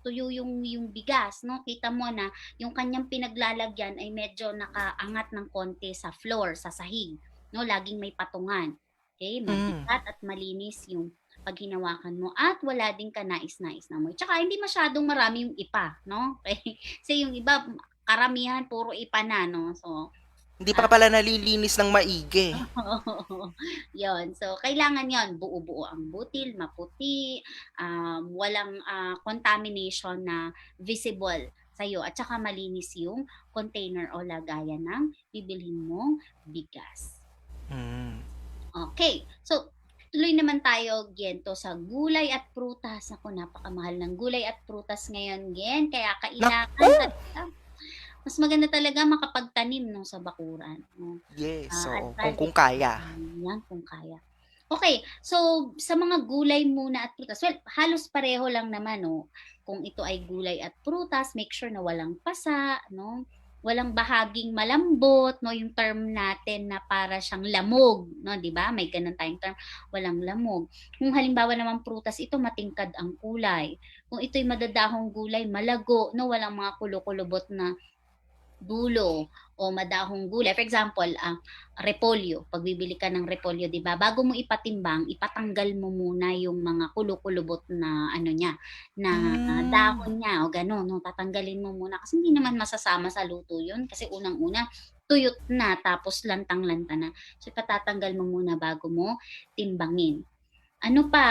Tuyo yung bigas, no? Kita mo na yung kanyang pinaglalagyan ay medyo nakaangat ng konti sa floor, sa sahig, no? Laging may patungan. Okay? Mabigat at malinis yung pag hinawakan mo at wala ding kanais-nais na amoy. Tsaka hindi masyadong marami yung ipa, no? Okay? Kasi yung iba, karamihan puro ipa na, no? So, Hindi pa pala nalilinis ng maigi. yon. So, kailangan yon buo-buo ang butil, maputi, walang contamination na visible sa'yo. At saka malinis yung container o lagayan ng bibilhin mong bigas. Okay. So, tuloy naman tayo, Gento, sa gulay at prutas. Ako, napakamahal ng gulay at prutas ngayon, Gen. Kaya kailangan talaga, mas maganda talaga makapagtanim, no, sa bakuran. No? Yes, so At kung kaya. yan, kung kaya. Okay, so sa mga gulay muna at prutas, well, halos pareho lang naman, no? Kung ito ay gulay at prutas, make sure na walang pasa, no? Walang bahaging malambot, no, yung term natin na para siyang lamog, no, 'di ba? May ganun tayong term, walang lamog. Kung halimbawa naman prutas, ito matingkad ang kulay. Kung ito'y madadahong gulay, malago, no, walang mga kulo-kulubot na dulo o madahong gulay. For example, repolyo. Pag bibili ka ng repolyo, 'di ba? Bago mo ipatimbang, ipatanggal mo muna yung mga kulo-kulubot na niya, na dahon niya o gano'n, no? Tatanggalin mo muna kasi hindi naman masasama sa luto 'yun kasi unang-una tuyot na tapos lantang-lanta na. So ipatatanggal mo muna bago mo timbangin. Ano pa?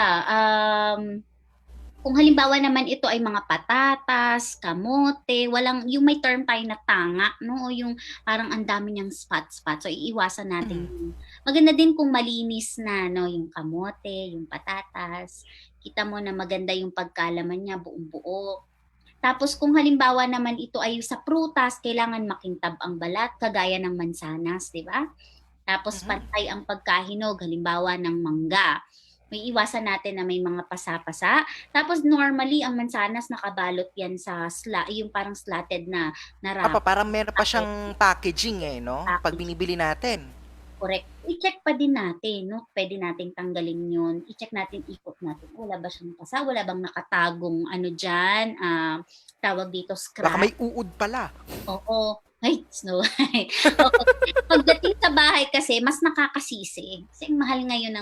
Kung halimbawa naman ito ay mga patatas, kamote, walang yung may term tayo na tanga, no? O yung parang ang dami niyang spot-spot. So iiwasan natin yun. Maganda din kung malinis na, no, yung kamote, yung patatas. Kita mo na maganda yung pagkalaman niya, buong-buo. Tapos kung halimbawa naman ito ay sa prutas, kailangan makintab ang balat, kagaya ng mansanas, di ba? Tapos pantay ang pagkahinog, halimbawa ng mangga. May iwasan natin na may mga pasa-pasa. Tapos normally ang mansanas nakabalot yan sa yung parang slotted na wrap. Parang meron pa siyang packaging no? Pag binibili natin. Correct. I-check pa din natin, no? Pwede nating tanggalin yun. I-check natin, ikot natin. Wala ba siyang pasa? Wala bang nakatagong dyan? Tawag dito, scratch? Baka may uod pala. Oo. Ay, Snow White. Pagdating sa bahay kasi, mas nakakasisi. Kasi mahal ngayon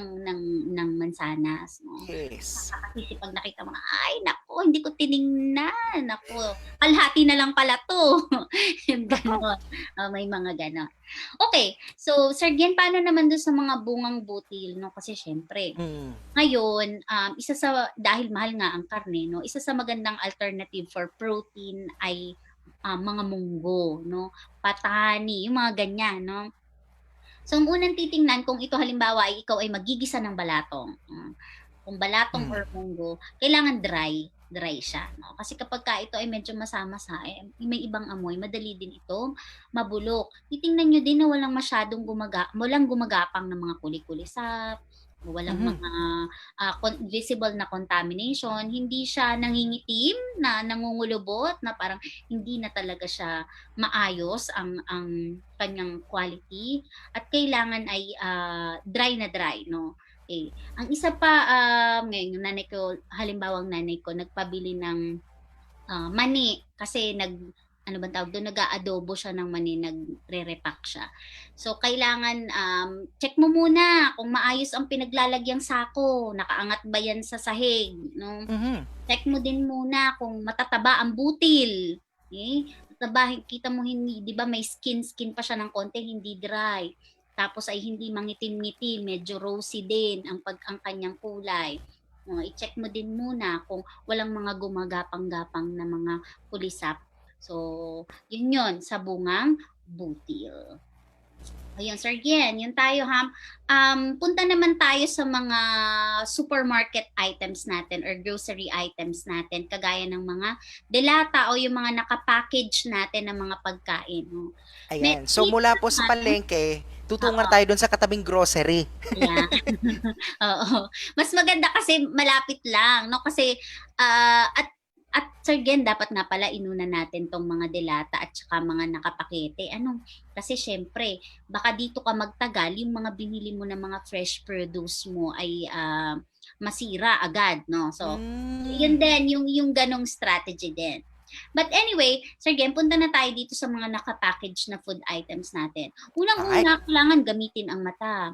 ng mansanas. No? Yes. Nakakasisi pag nakita mo, ay, naku, hindi ko tiningnan. Naku, kalahati na lang pala to. Ganon. May mga ganon. Okay, so, Sir Gian, paano naman doon sa mga bungang butil? No? Kasi syempre, ngayon, dahil mahal nga ang karne, no? Isa sa magandang alternative for protein ay mga munggo, no? Patani, yung mga ganyan, no? So, ang unang titingnan kung ito halimbawa ay ikaw ay magigisa ng balatong. Kung balatong or munggo, kailangan dry siya, no? Kasi kapag ito ay medyo masama-sa, may ibang amoy, madali din ito mabulok. Titingnan nyo din na walang masyadong gumagapang ng mga kuli-kulisap, walang mga visible na contamination, hindi siya nangingitim na nangungulubot na parang hindi na talaga siya maayos ang kanyang quality at kailangan ay dry na dry, no? Okay. Ang isa pa ngayon yung nanay ko, halimbawang nanay ko nagpabili ng mani kasi ano bang tawag doon, nag-aadobo siya ng mani, nagre-repack siya. So, kailangan check mo muna kung maayos ang pinaglalagyang sako, nakaangat ba yan sa sahig, no? Mhm. Check mo din muna kung matataba ang butil. Okay? Mataba, kita mo hindi, di ba may skin pa siya ng konti, hindi dry. Tapos ay hindi mangitim-ngitim, medyo rosy din ang kanyang kulay. I-check mo din muna kung walang mga gumagapang-gapang na mga kulisap. So, yun sa bungang butil. Ayun, Sir Gian, yun tayo ha. Punta naman tayo sa mga supermarket items natin or grocery items natin, kagaya ng mga delata o yung mga nakapackage natin ng mga pagkain. No? Ayan. So mula po sa palengke, tutungan tayo doon sa katabing grocery. Yeah. Oo. Mas maganda kasi malapit lang, no? Kasi at Sir Gen, dapat nga pala inuna natin tong mga delata at saka mga nakapakete. Kasi syempre, baka dito ka magtagal, yung mga binili mo ng mga fresh produce mo ay masira agad, no? So, yun din, yung ganong strategy din. But anyway, Sir Gen, punta na tayo dito sa mga nakapackage na food items natin. Unang-una, kailangan gamitin ang mata.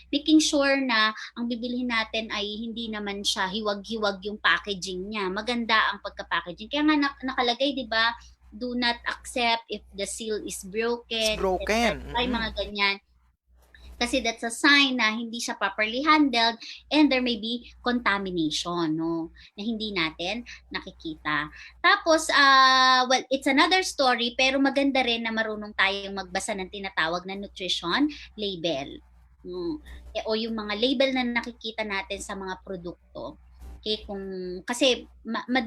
Making sure na ang bibilhin natin ay hindi naman siya hiwag-hiwag yung packaging niya. Maganda ang pagka-packaging. Kaya nga nakalagay, di ba, do not accept if the seal is broken. It's broken. Ay, mga ganyan. Kasi that's a sign na hindi siya properly handled and there may be contamination, no? Na hindi natin nakikita. Tapos, well, it's another story, pero maganda rin na marunong tayong magbasa ng tinatawag na nutrition label. O yung mga label na nakikita natin sa mga produkto. Okay, kasi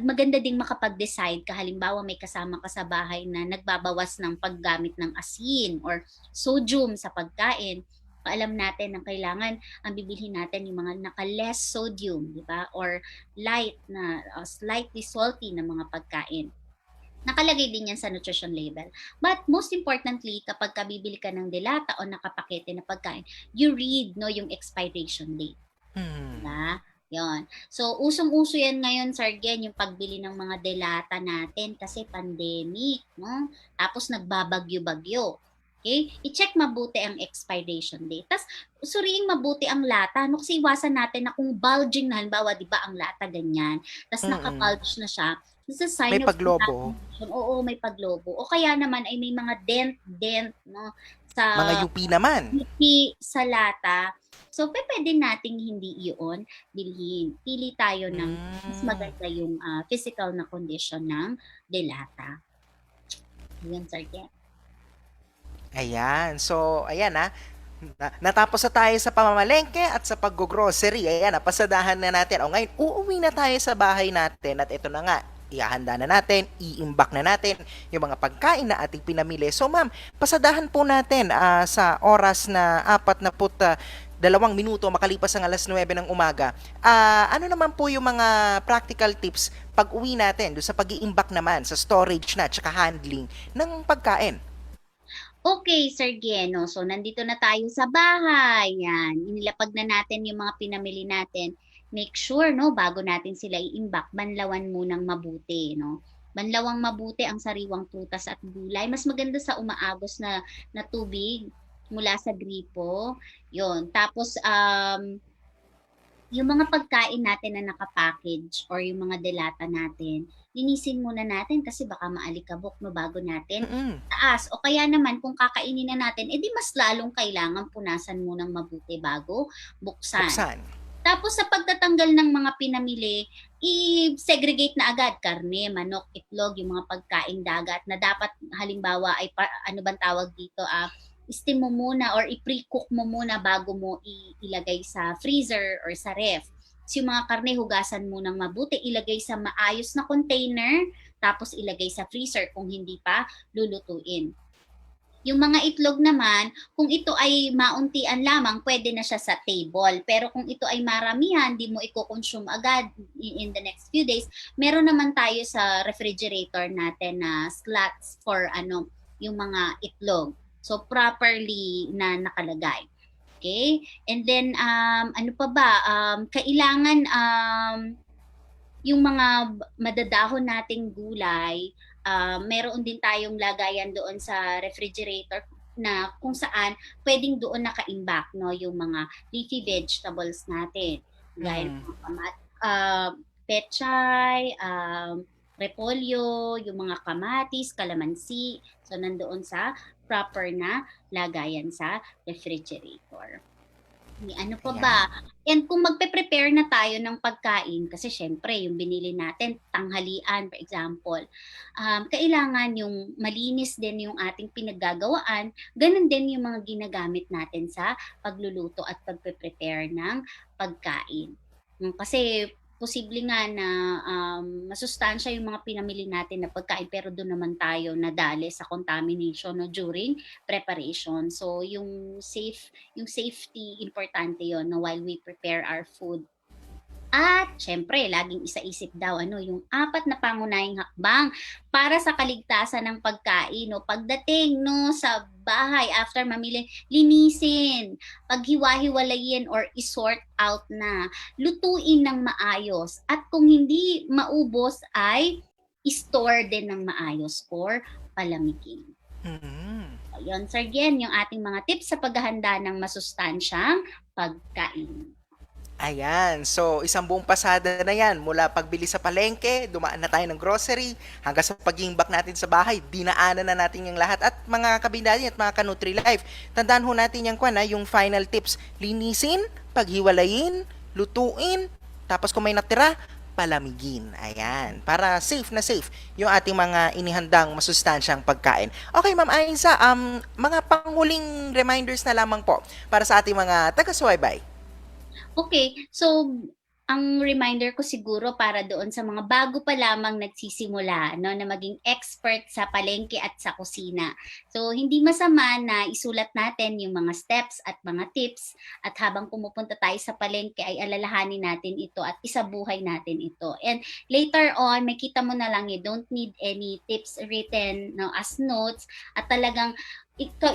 maganda ding makapag-decide halimbawa may kasama ka sa bahay na nagbabawas ng paggamit ng asin or sodium sa pagkain. Alam natin na kailangan ang bibilhin natin yung mga naka-less sodium, di ba? Or light na slightly salty na mga pagkain. Nakalagay din yan sa nutrition label. But most importantly, kapag bibili ka ng delata o nakapakete na pagkain, you read yung expiration date. Diba? Yon. So, usong-uso yan ngayon, Sir Gen, yung pagbili ng mga delata natin kasi pandemic, no? Tapos nagbabagyo-bagyo. Okay? I-check mabuti ang expiration date. Tapos, suriing mabuti ang lata. Kasi iwasan natin na kung bulging na, halimbawa, di ba, ang lata ganyan. Tapos naka-bulge na siya. This is a sign may paglobo. Oo, may paglobo. O kaya naman ay may mga dent, no? Sa mga UP naman. UP sa lata. So, pwede nating hindi iyon bilhin. Pili tayo ng mas maganda yung physical na condition ng delata. Ayan, Sir Gen. Ayan. So, ayan natapos na tayo sa pamamalengke at sa pag-grocery. Ayan, pasadahan na natin. O ngayon, uuwi na tayo sa bahay natin at ito na nga, ihahanda na natin, iimbak na natin yung mga pagkain na ating pinamili. So ma'am, pasadahan po natin sa oras na 42 minuto makalipas ang 9:00 ng umaga. Ano naman po yung mga practical tips pag uwi natin doon sa pag-iimbak naman, sa storage na, tsaka handling ng pagkain? Okay, Sir Geno. So, nandito na tayo sa bahay. Yan. Inilapag na natin yung mga pinamili natin. Make sure, no, bago natin sila iimbak, banlawan munang mabuti, no? Banlawang mabuti ang sariwang prutas at gulay. Mas maganda sa umaagos na tubig mula sa gripo. Yon. Tapos, yung mga pagkain natin na nakapackage or yung mga delata natin, linisin muna natin kasi baka maalikabok no bago natin taas. O kaya naman kung kakainin na natin, edi mas lalong kailangan punasan munang mabuti bago buksan. Tapos sa pagtatanggal ng mga pinamili, i-segregate na agad karne, manok, itlog, yung mga pagkaing dagat na dapat halimbawa ay ano bang tawag dito, steam mo muna or i-pre-cook mo muna bago mo ilagay sa freezer or sa ref. So, yung mga karne, hugasan mo ng mabuti, ilagay sa maayos na container, tapos ilagay sa freezer kung hindi pa lulutuin. Yung mga itlog naman, kung ito ay mauntian lamang, pwede na siya sa table. Pero kung ito ay maramihan, di mo i-consume agad in the next few days, meron naman tayo sa refrigerator natin na slots for yung mga itlog. So, properly na nakalagay. Okay? And then, ano pa ba? Kailangan yung mga madadahon nating gulay meron din tayong lagayan doon sa refrigerator na kung saan pwedeng doon naka-imbak, no, yung mga leafy vegetables natin. Gaya ng mga pechay, repolyo, yung mga kamatis, kalamansi. So, nandoon sa proper na lagayan sa refrigerator. Ano pa ba? And kung magpe-prepare na tayo ng pagkain, kasi syempre, yung binili natin, tanghalian, for example, kailangan yung malinis din yung ating pinaggagawaan, ganun din yung mga ginagamit natin sa pagluluto at pagpe-prepare ng pagkain. Kasi posible nga na masustansya yung mga pinamili natin na pagkain pero doon naman tayo nadali sa contamination, no, during preparation. So yung safety importante yon, no, while we prepare our food. At syempre, laging isaisip daw yung 4 na pangunahing hakbang para sa kaligtasan ng pagkain, no. Pagdating, no, sa bahay after mamili, linisin, paghiwa-hiwalayin or isort out na, lutuin ng maayos, at kung hindi maubos ay store din ng maayos or palamigin. Ayun, Sir Gen, yung ating mga tips sa paghahanda ng masustansyang pagkain. Ayan, so isang buong pasada na yan, mula pagbili sa palengke, dumaan na tayo ng grocery, hanggang sa pag-imbak natin sa bahay, dinaanan na natin yung lahat. At mga kabindali at mga ka-Nutri-Life, tandaan ho natin yung final tips, linisin, paghiwalayin, lutuin, tapos kung may natira, palamigin. Ayan, para safe na safe yung ating mga inihandang masustansyang pagkain. Okay, Ma'am Aiza, mga panghuling reminders na lamang po para sa ating mga taga-subaybay. Okay, so ang reminder ko siguro para doon sa mga bago pa lamang nagsisimula, no, na maging expert sa palengke at sa kusina. So hindi masama na isulat natin yung mga steps at mga tips, at habang pumupunta tayo sa palengke ay alalahanin natin ito at isabuhay natin ito. And later on, makita mo na lang, you don't need any tips written, no, as notes, at talagang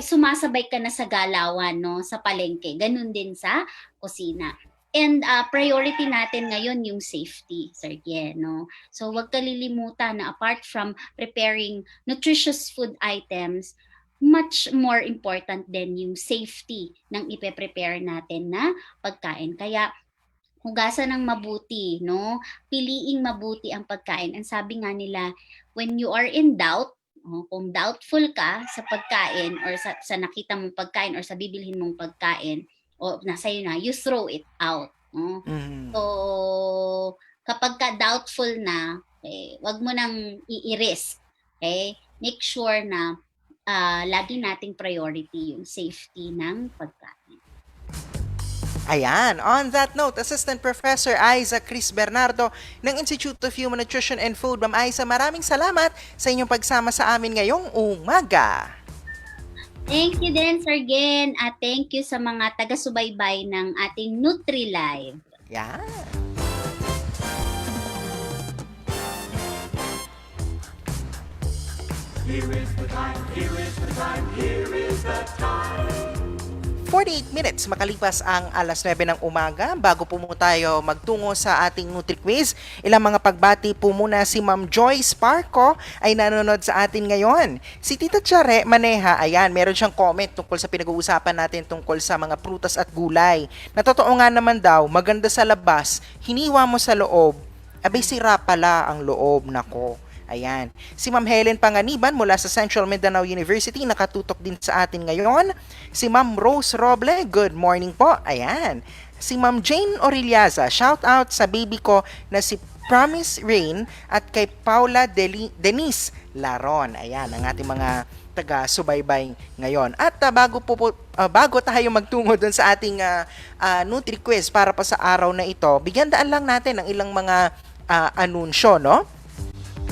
sumasabay ka na sa galawan, no, sa palengke. Ganun din sa kusina. And priority natin ngayon yung safety, Sir Gen, no? So wag kalilimutan na apart from preparing nutritious food items, much more important din yung safety ng ipe-prepare natin na pagkain. Kaya hugasan ng mabuti, no? Piliing mabuti ang pagkain. Ang sabi nga nila, when you are in doubt, kung doubtful ka sa pagkain or sa nakita mong pagkain or sa bibilhin mong pagkain, o nasa iyo na, you throw it out. No? So, kapag ka doubtful na, wag mo nang i-risk. Okay? Make sure na lagi nating priority yung safety ng pagkain. Ayan, on that note, Assistant Professor Aiza Cris Bernardo ng Institute of Human Nutrition and Food. Ma'am Aiza, maraming salamat sa inyong pagsama sa amin ngayong umaga. Thank you din, Sir Gen, at thank you sa mga taga-subaybay ng ating Nutri-Live. Yan. Here is the time, here is the time, here is the time. 48 minutes makalipas ang alas 9 ng umaga. Bago po tayo magtungo sa ating Nutri-Quiz, ilang mga pagbati po muna. Si Ma'am Joyce Parco ay nanonood sa atin ngayon. Si Tita Chare Maneha, ayan, meron siyang comment tungkol sa pinag-uusapan natin tungkol sa mga prutas at gulay. Na totoo nga naman daw, maganda sa labas, hiniwa mo sa loob, abay sira pala ang loob, nako. Ayan. Si Ma'am Helen Panganiban mula sa Central Mindanao University, nakatutok din sa atin ngayon. Si Ma'am Rose Roble, good morning po. Ayan. Si Ma'am Jane Orillaza, shout out sa baby ko na si Promise Rain at kay Paula Denise Laron. Ayan, ang ating mga taga-subaybay ngayon. At bago tayo magtungo dun sa ating Nutri-Quiz para pa sa araw na ito, bigyan daan lang natin ng ilang mga anunsyo, no?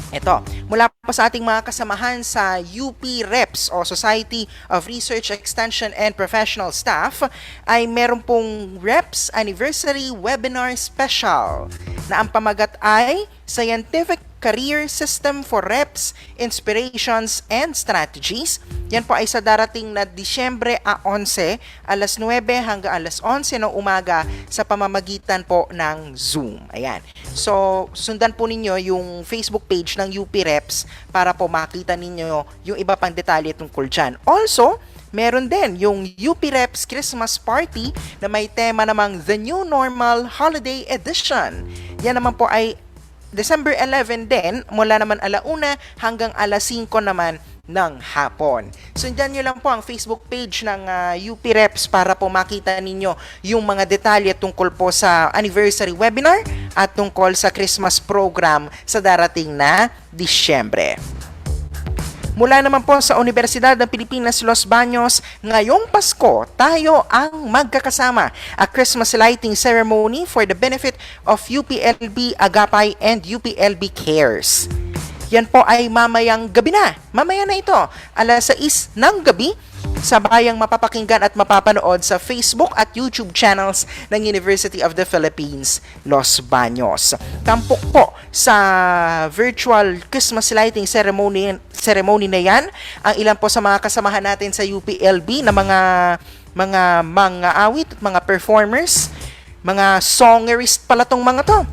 Ito, mula po sa ating mga kasamahan sa UP Reps o Society of Research Extension and Professional Staff ay meron pong Reps Anniversary Webinar Special. na ang pamagat ay Scientific Career System for Reps, Inspirations and Strategies. Yan po ay sa darating na Disyembre 11, alas 9 hanggang alas 11 ng umaga sa pamamagitan po ng Zoom. Ayan. So, sundan po ninyo yung Facebook page ng UP Reps para po makita ninyo yung iba pang detalye tungkol dyan. Also, meron din yung UP Reps Christmas Party na may tema namang The New Normal Holiday Edition. Yan naman po ay December 11 din, mula naman alauna hanggang alas 5 naman ng hapon. Sundan nyo lang po ang Facebook page ng UP Reps para po makita ninyo yung mga detalye tungkol po sa anniversary webinar at tungkol sa Christmas program sa darating na Disyembre. Mula naman po sa Universidad ng Pilipinas, Los Baños, ngayong Pasko, tayo ang magkakasama. A Christmas lighting ceremony for the benefit of UPLB Agapay and UPLB Cares. Yan po ay mamayang gabi na. Mamaya na ito, alas 6 ng gabi, sabayang mapapakinggan at mapapanood sa Facebook at YouTube channels ng University of the Philippines, Los Baños. Tampok po sa virtual Christmas lighting ceremony na yan ang ilan po sa mga kasamahan natin sa UPLB na mga awit at mga performers, mga songerist pala tong mga to.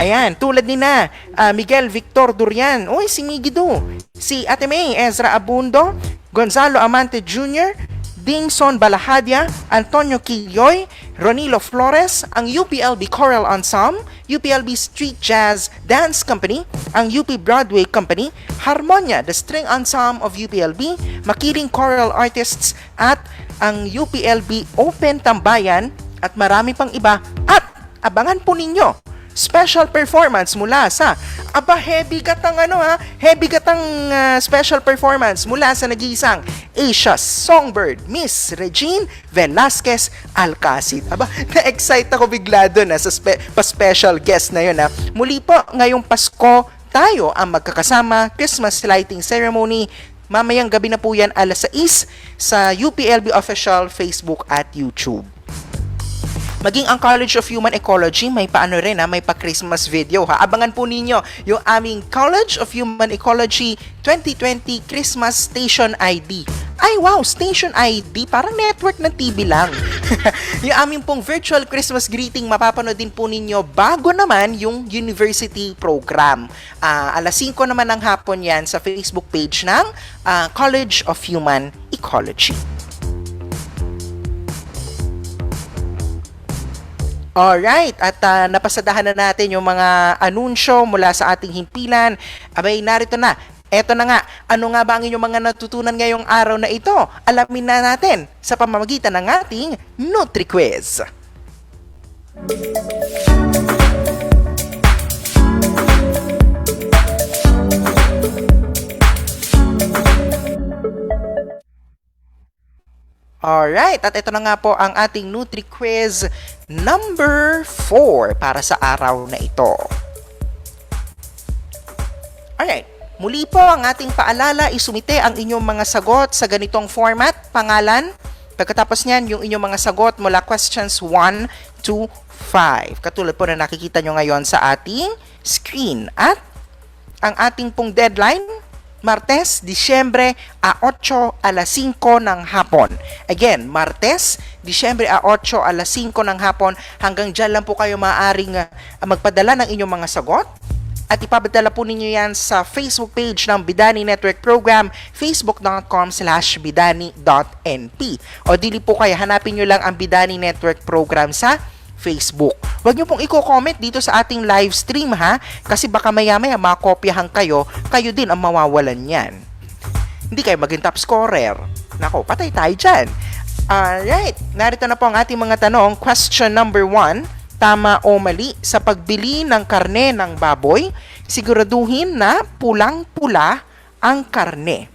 Ayan, tulad ni Miguel Victor Durian, si Migido, si Ate May Ezra Abundo, Gonzalo Amante Jr., Dingson Balahadia, Antonio Quilloy, Ronilo Flores, ang UPLB Choral Ensemble, UPLB Street Jazz Dance Company, ang UP Broadway Company, Harmonia, the String Ensemble of UPLB, Makiling Choral Artists, at ang UPLB Open Tambayan, at marami pang iba. At abangan po ninyo special performance mula sa heavy gatang special performance mula sa nag-iisang Asia's Songbird, Miss Regine Velasquez Alcacid. Na-excite ako bigla doon sa pa-special guest na yun. Muli po, ngayong Pasko, tayo ang magkakasama, Christmas lighting ceremony. Mamayang gabi na po yan, alas 6 sa UPLB official Facebook at YouTube. Maging ang College of Human Ecology, may may pa-Christmas video Abangan po ninyo yung aming College of Human Ecology 2020 Christmas Station ID. Ay wow, Station ID, parang network ng TV lang. Yung aming pong virtual Christmas greeting, mapapanood din po ninyo bago naman yung university program. Alas 5 naman ng hapon yan sa Facebook page ng College of Human Ecology. Alright, at napasadahan na natin yung mga anunsyo mula sa ating himpilan. Narito na. Eto na nga, ano nga ba ang inyong mga natutunan ngayong araw na ito? Alamin na natin sa pamamagitan ng ating NutriQuiz. Alright, at ito na nga po ang ating NutriQuiz number 4 para sa araw na ito. Alright, muli po ang ating paalala, isumite ang inyong mga sagot sa ganitong format, pangalan. Pagkatapos niyan, yung inyong mga sagot mula questions 1 to 5. Katulad po na nakikita nyo ngayon sa ating screen. At ang ating pong deadline, Martes, Disyembre 8, alas 5 ng hapon. Again, Martes, Disyembre 8, alas 5 ng hapon. Hanggang dyan lang po kayo maaaring magpadala ng inyong mga sagot. At ipapadala po ninyo yan sa Facebook page ng Bidani Network Program, facebook.com/bidani.np. O dili po kayo, hanapin nyo lang ang Bidani Network Program sa Facebook. Huwag nyo pong i-comment dito sa ating live stream kasi baka maya-maya makopyahan kayo din ang mawawalan yan. Hindi kayo maging top scorer. Nako, patay tayo dyan. Alright, narito na po ang ating mga tanong. Question number 1, tama o mali sa pagbili ng karne ng baboy, siguraduhin na pulang-pula ang karne.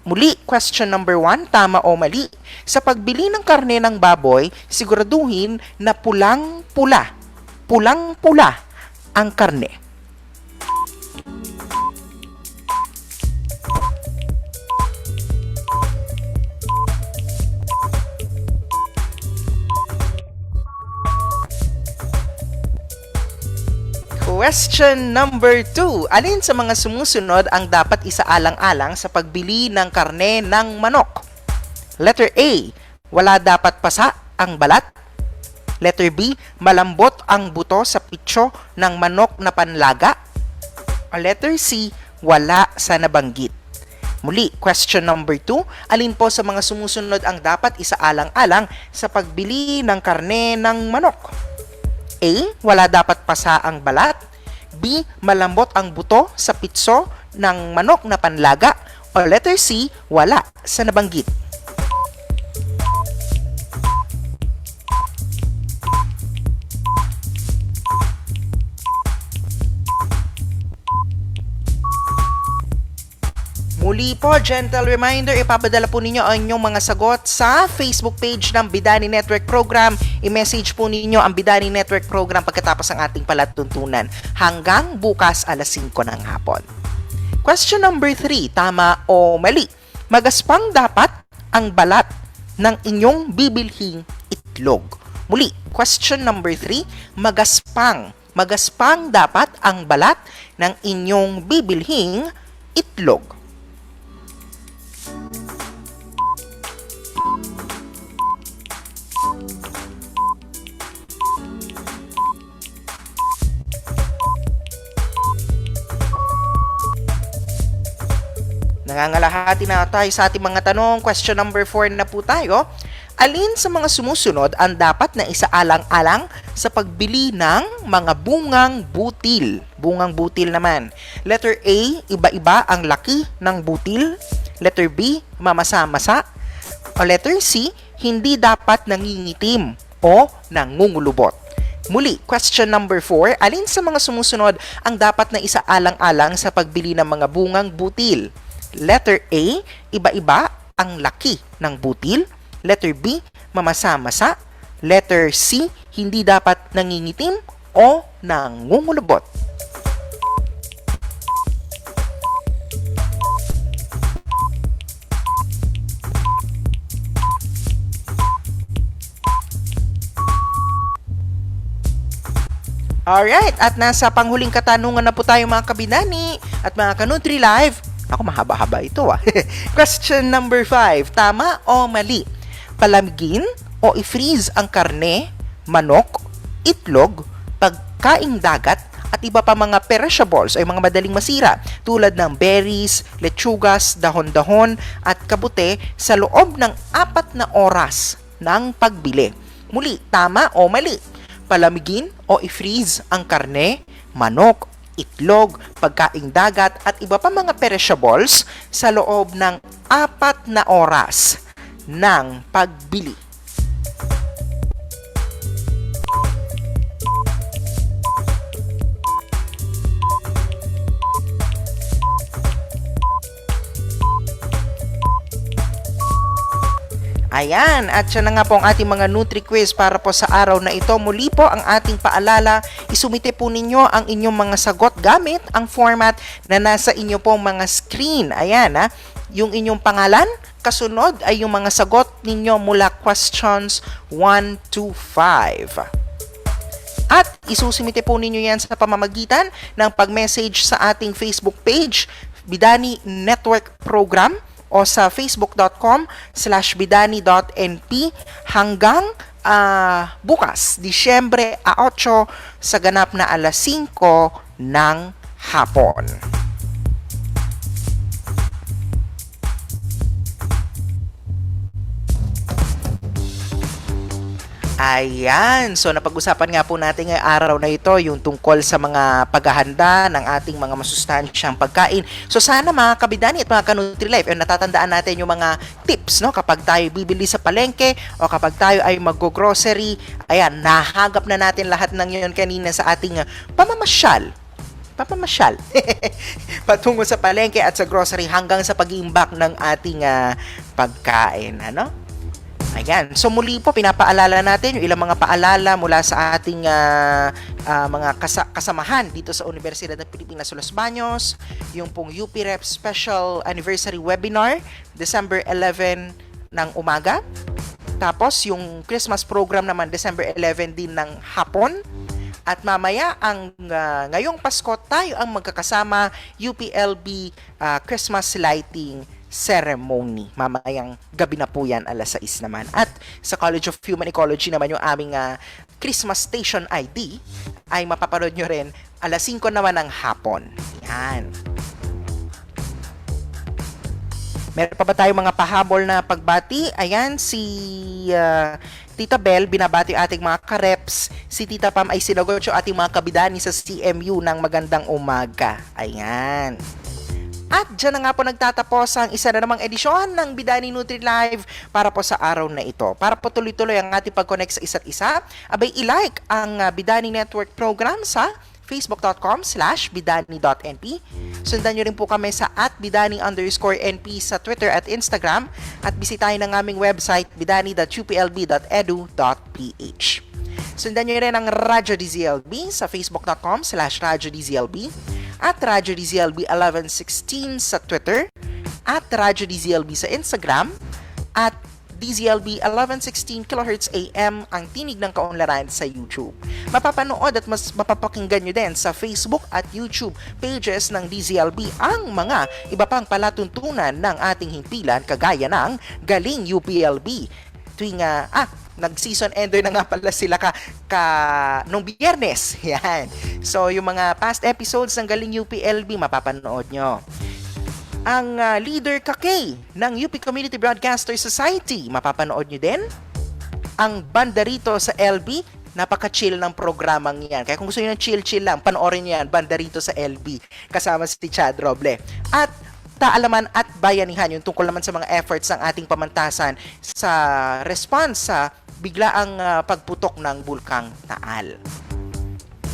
Muli, question number 1, tama o mali? Sa pagbili ng karne ng baboy, siguraduhin na pulang-pula ang karne. Question number 2. Alin sa mga sumusunod ang dapat isaalang-alang sa pagbili ng karne ng manok? Letter A, wala dapat pasa ang balat. Letter B, malambot ang buto sa pitso ng manok na panlaga. O letter C, wala sa nabanggit. Muli, question number 2. Alin po sa mga sumusunod ang dapat isaalang-alang sa pagbili ng karne ng manok? A, wala dapat pasa ang balat. B, malambot ang buto sa pitso ng manok na panlaga. O letter C, wala sa nabanggit. Muli po, gentle reminder, ipapadala po ninyo ang inyong mga sagot sa Facebook page ng Bidani Network Program. I-message po ninyo ang Bidani Network Program pagkatapos ng ating palatuntunan hanggang bukas alas 5 ng hapon. Question number 3, tama o mali? Magaspang dapat ang balat ng inyong bibilhing itlog. Muli, question number 3, magaspang. Magaspang dapat ang balat ng inyong bibilhing itlog. Nangangalahati na tayo sa ating mga tanong. Question number 4 na po tayo. Alin sa mga sumusunod ang dapat na isaalang-alang sa pagbili ng mga bungang butil? Bungang butil naman. Letter A, iba-iba ang laki ng butil. Letter B, mamasa-masa. O letter C, hindi dapat nangingitim o nangungulubot. Muli, question number 4. Alin sa mga sumusunod ang dapat na isaalang-alang sa pagbili ng mga bungang butil? Letter A, iba-iba ang laki ng butil. Letter B, mamasa-masa. Letter C, hindi dapat nangingitim o nangungulubot. Alright, at nasa panghuling katanungan na po tayo mga kabinani at mga kanutri live. Ako, mahaba-haba ito Question number 5. Tama o mali? Palamigin o i-freeze ang karne, manok, itlog, pagkaing dagat at iba pa mga perishables ay mga madaling masira tulad ng berries, lechugas, dahon-dahon at kabute sa loob ng 4 na oras ng pagbili. Muli, tama o mali? Palamigin o i-freeze ang karne, manok, itlog, pagkaing dagat at iba pa mga perishables sa loob ng 4 na oras ng pagbili. Ayan, at siya na nga po ang ating mga Nutri-Quiz para po sa araw na ito. Muli po ang ating paalala, isumite po ninyo ang inyong mga sagot gamit ang format na nasa inyo pong mga screen. Ayan, yung inyong pangalan, kasunod ay yung mga sagot ninyo mula questions 1 to 5. At isusumite po ninyo yan sa pamamagitan ng pag-message sa ating Facebook page, Bidani Network Program, o sa facebook.com/bidani.np hanggang bukas, Disyembre 8 sa ganap na alas 5 ng hapon. Ayan, so napag-usapan nga po natin ngayong araw na ito yung tungkol sa mga paghahanda ng ating mga masustansyang pagkain. So sana mga kabidani at mga ka-Nutri-Life, natatandaan natin yung mga tips, no? Kapag tayo bibili sa palengke o kapag tayo ay mag-grocery, ayan, nahagap na natin lahat ng yun kanina sa ating pamamasyal patungo sa palengke at sa grocery hanggang sa pag-iimbak ng ating pagkain, ano? Ayan. So muli po, pinapaalala natin yung ilang mga paalala mula sa ating mga kasamahan dito sa Universidad ng Pilipinas Los Baños. Yung pong UP Rep Special Anniversary Webinar, December 11 ng umaga. Tapos yung Christmas program naman, December 11 din ng hapon. At mamaya, ngayong Pasko, tayo ang magkakasama UPLB Christmas Lighting Ceremony. Mamayang gabi na po yan, alas 6 naman. At sa College of Human Ecology naman yung aming Christmas Station ID ay mapapanood nyo rin alas 5 naman ng hapon. Yan. Meron pa ba tayong mga pahabol na pagbati? Ayan, si Tita Bell, binabati ating mga kareps. Si Tita Pam ay sinagot yung ating mga kabidani sa CMU ng magandang umaga. Ayan. At dyan na nga po nagtatapos ang isa na namang edisyon ng Bidani Nutri Live para po sa araw na ito. Para po tuloy-tuloy ang ating pag-connect sa isa't isa, abay i-like ang Bidani Network program sa facebook.com/bidani.np. Sundan nyo rin po kami sa @bidani_NP sa Twitter at Instagram at bisitahin ang aming website bidani.uplb.edu.ph. Sundan nyo rin ang Radyo DZLB sa facebook.com/Radyo DZLB at Radyo DZLB 1116 sa Twitter at Radyo DZLB sa Instagram at DZLB 1116 kHz AM ang tinig ng kaunlaran sa YouTube. Mapapanood at mas mapapakinggan nyo din sa Facebook at YouTube pages ng DZLB ang mga iba pang palatuntunan ng ating himpilan kagaya ng Galing UPLB. Tuwing nag-season ender na nga pala sila nung Biyernes. Yan. So, yung mga past episodes ng Galing UPLB, mapapanood nyo. Ang leader kakay ng UP Community Broadcasters Society, mapapanood nyo din. Ang banda rito sa LB, napaka-chill ng programang yan. Kaya kung gusto nyo ng chill-chill lang, panoorin nyo yan, banda rito sa LB, kasama si Chad Roble. At kaalaman at bayanihan, yung tungkol naman sa mga efforts ng ating pamantasan sa response sa biglaang pagputok ng Bulkang Taal.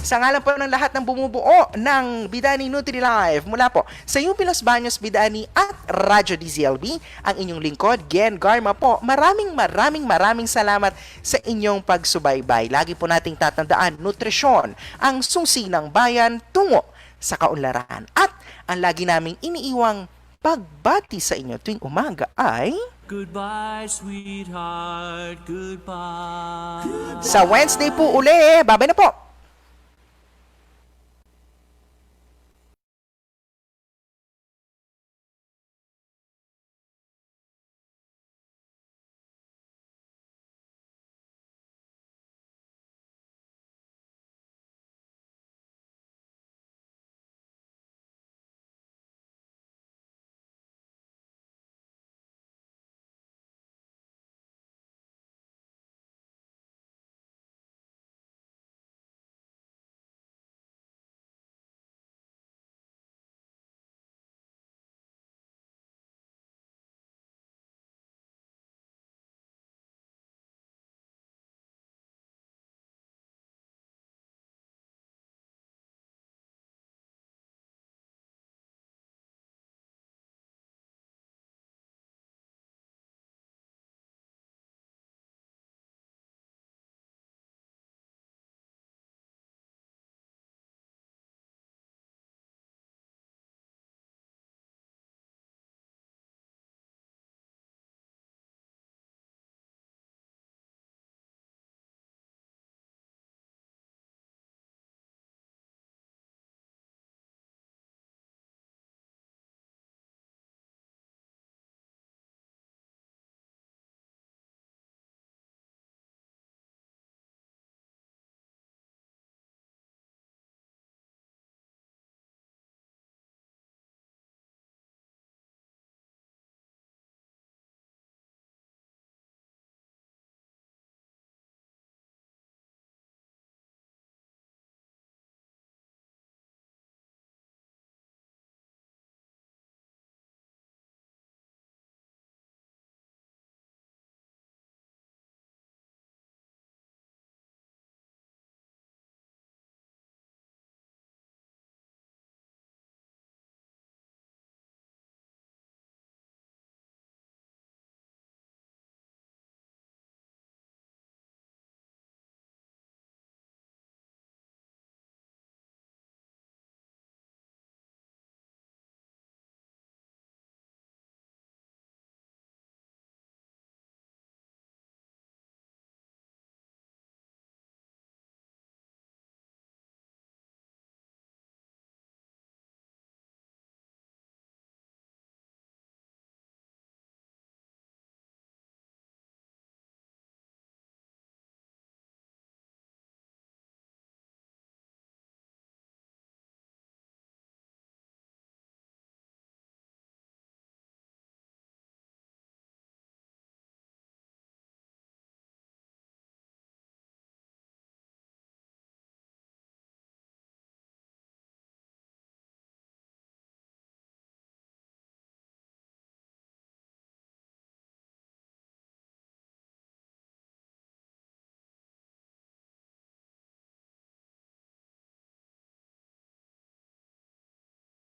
Sa ngalan po ng lahat ng bumubuo ng Bidani Nutri Live mula po sa UP Los Baños Bidani at Radyo DZLB, ang inyong lingkod, Gen Garma po. Maraming salamat sa inyong pagsubaybay. Lagi po nating tatandaan, nutrisyon ang susi ng bayan tungo sa kaunlaran. At ang lagi naming iniiwang pagbati sa inyo tuwing umaga ay... Goodbye, sweetheart. Goodbye. Sa Wednesday po uli. Babay na po.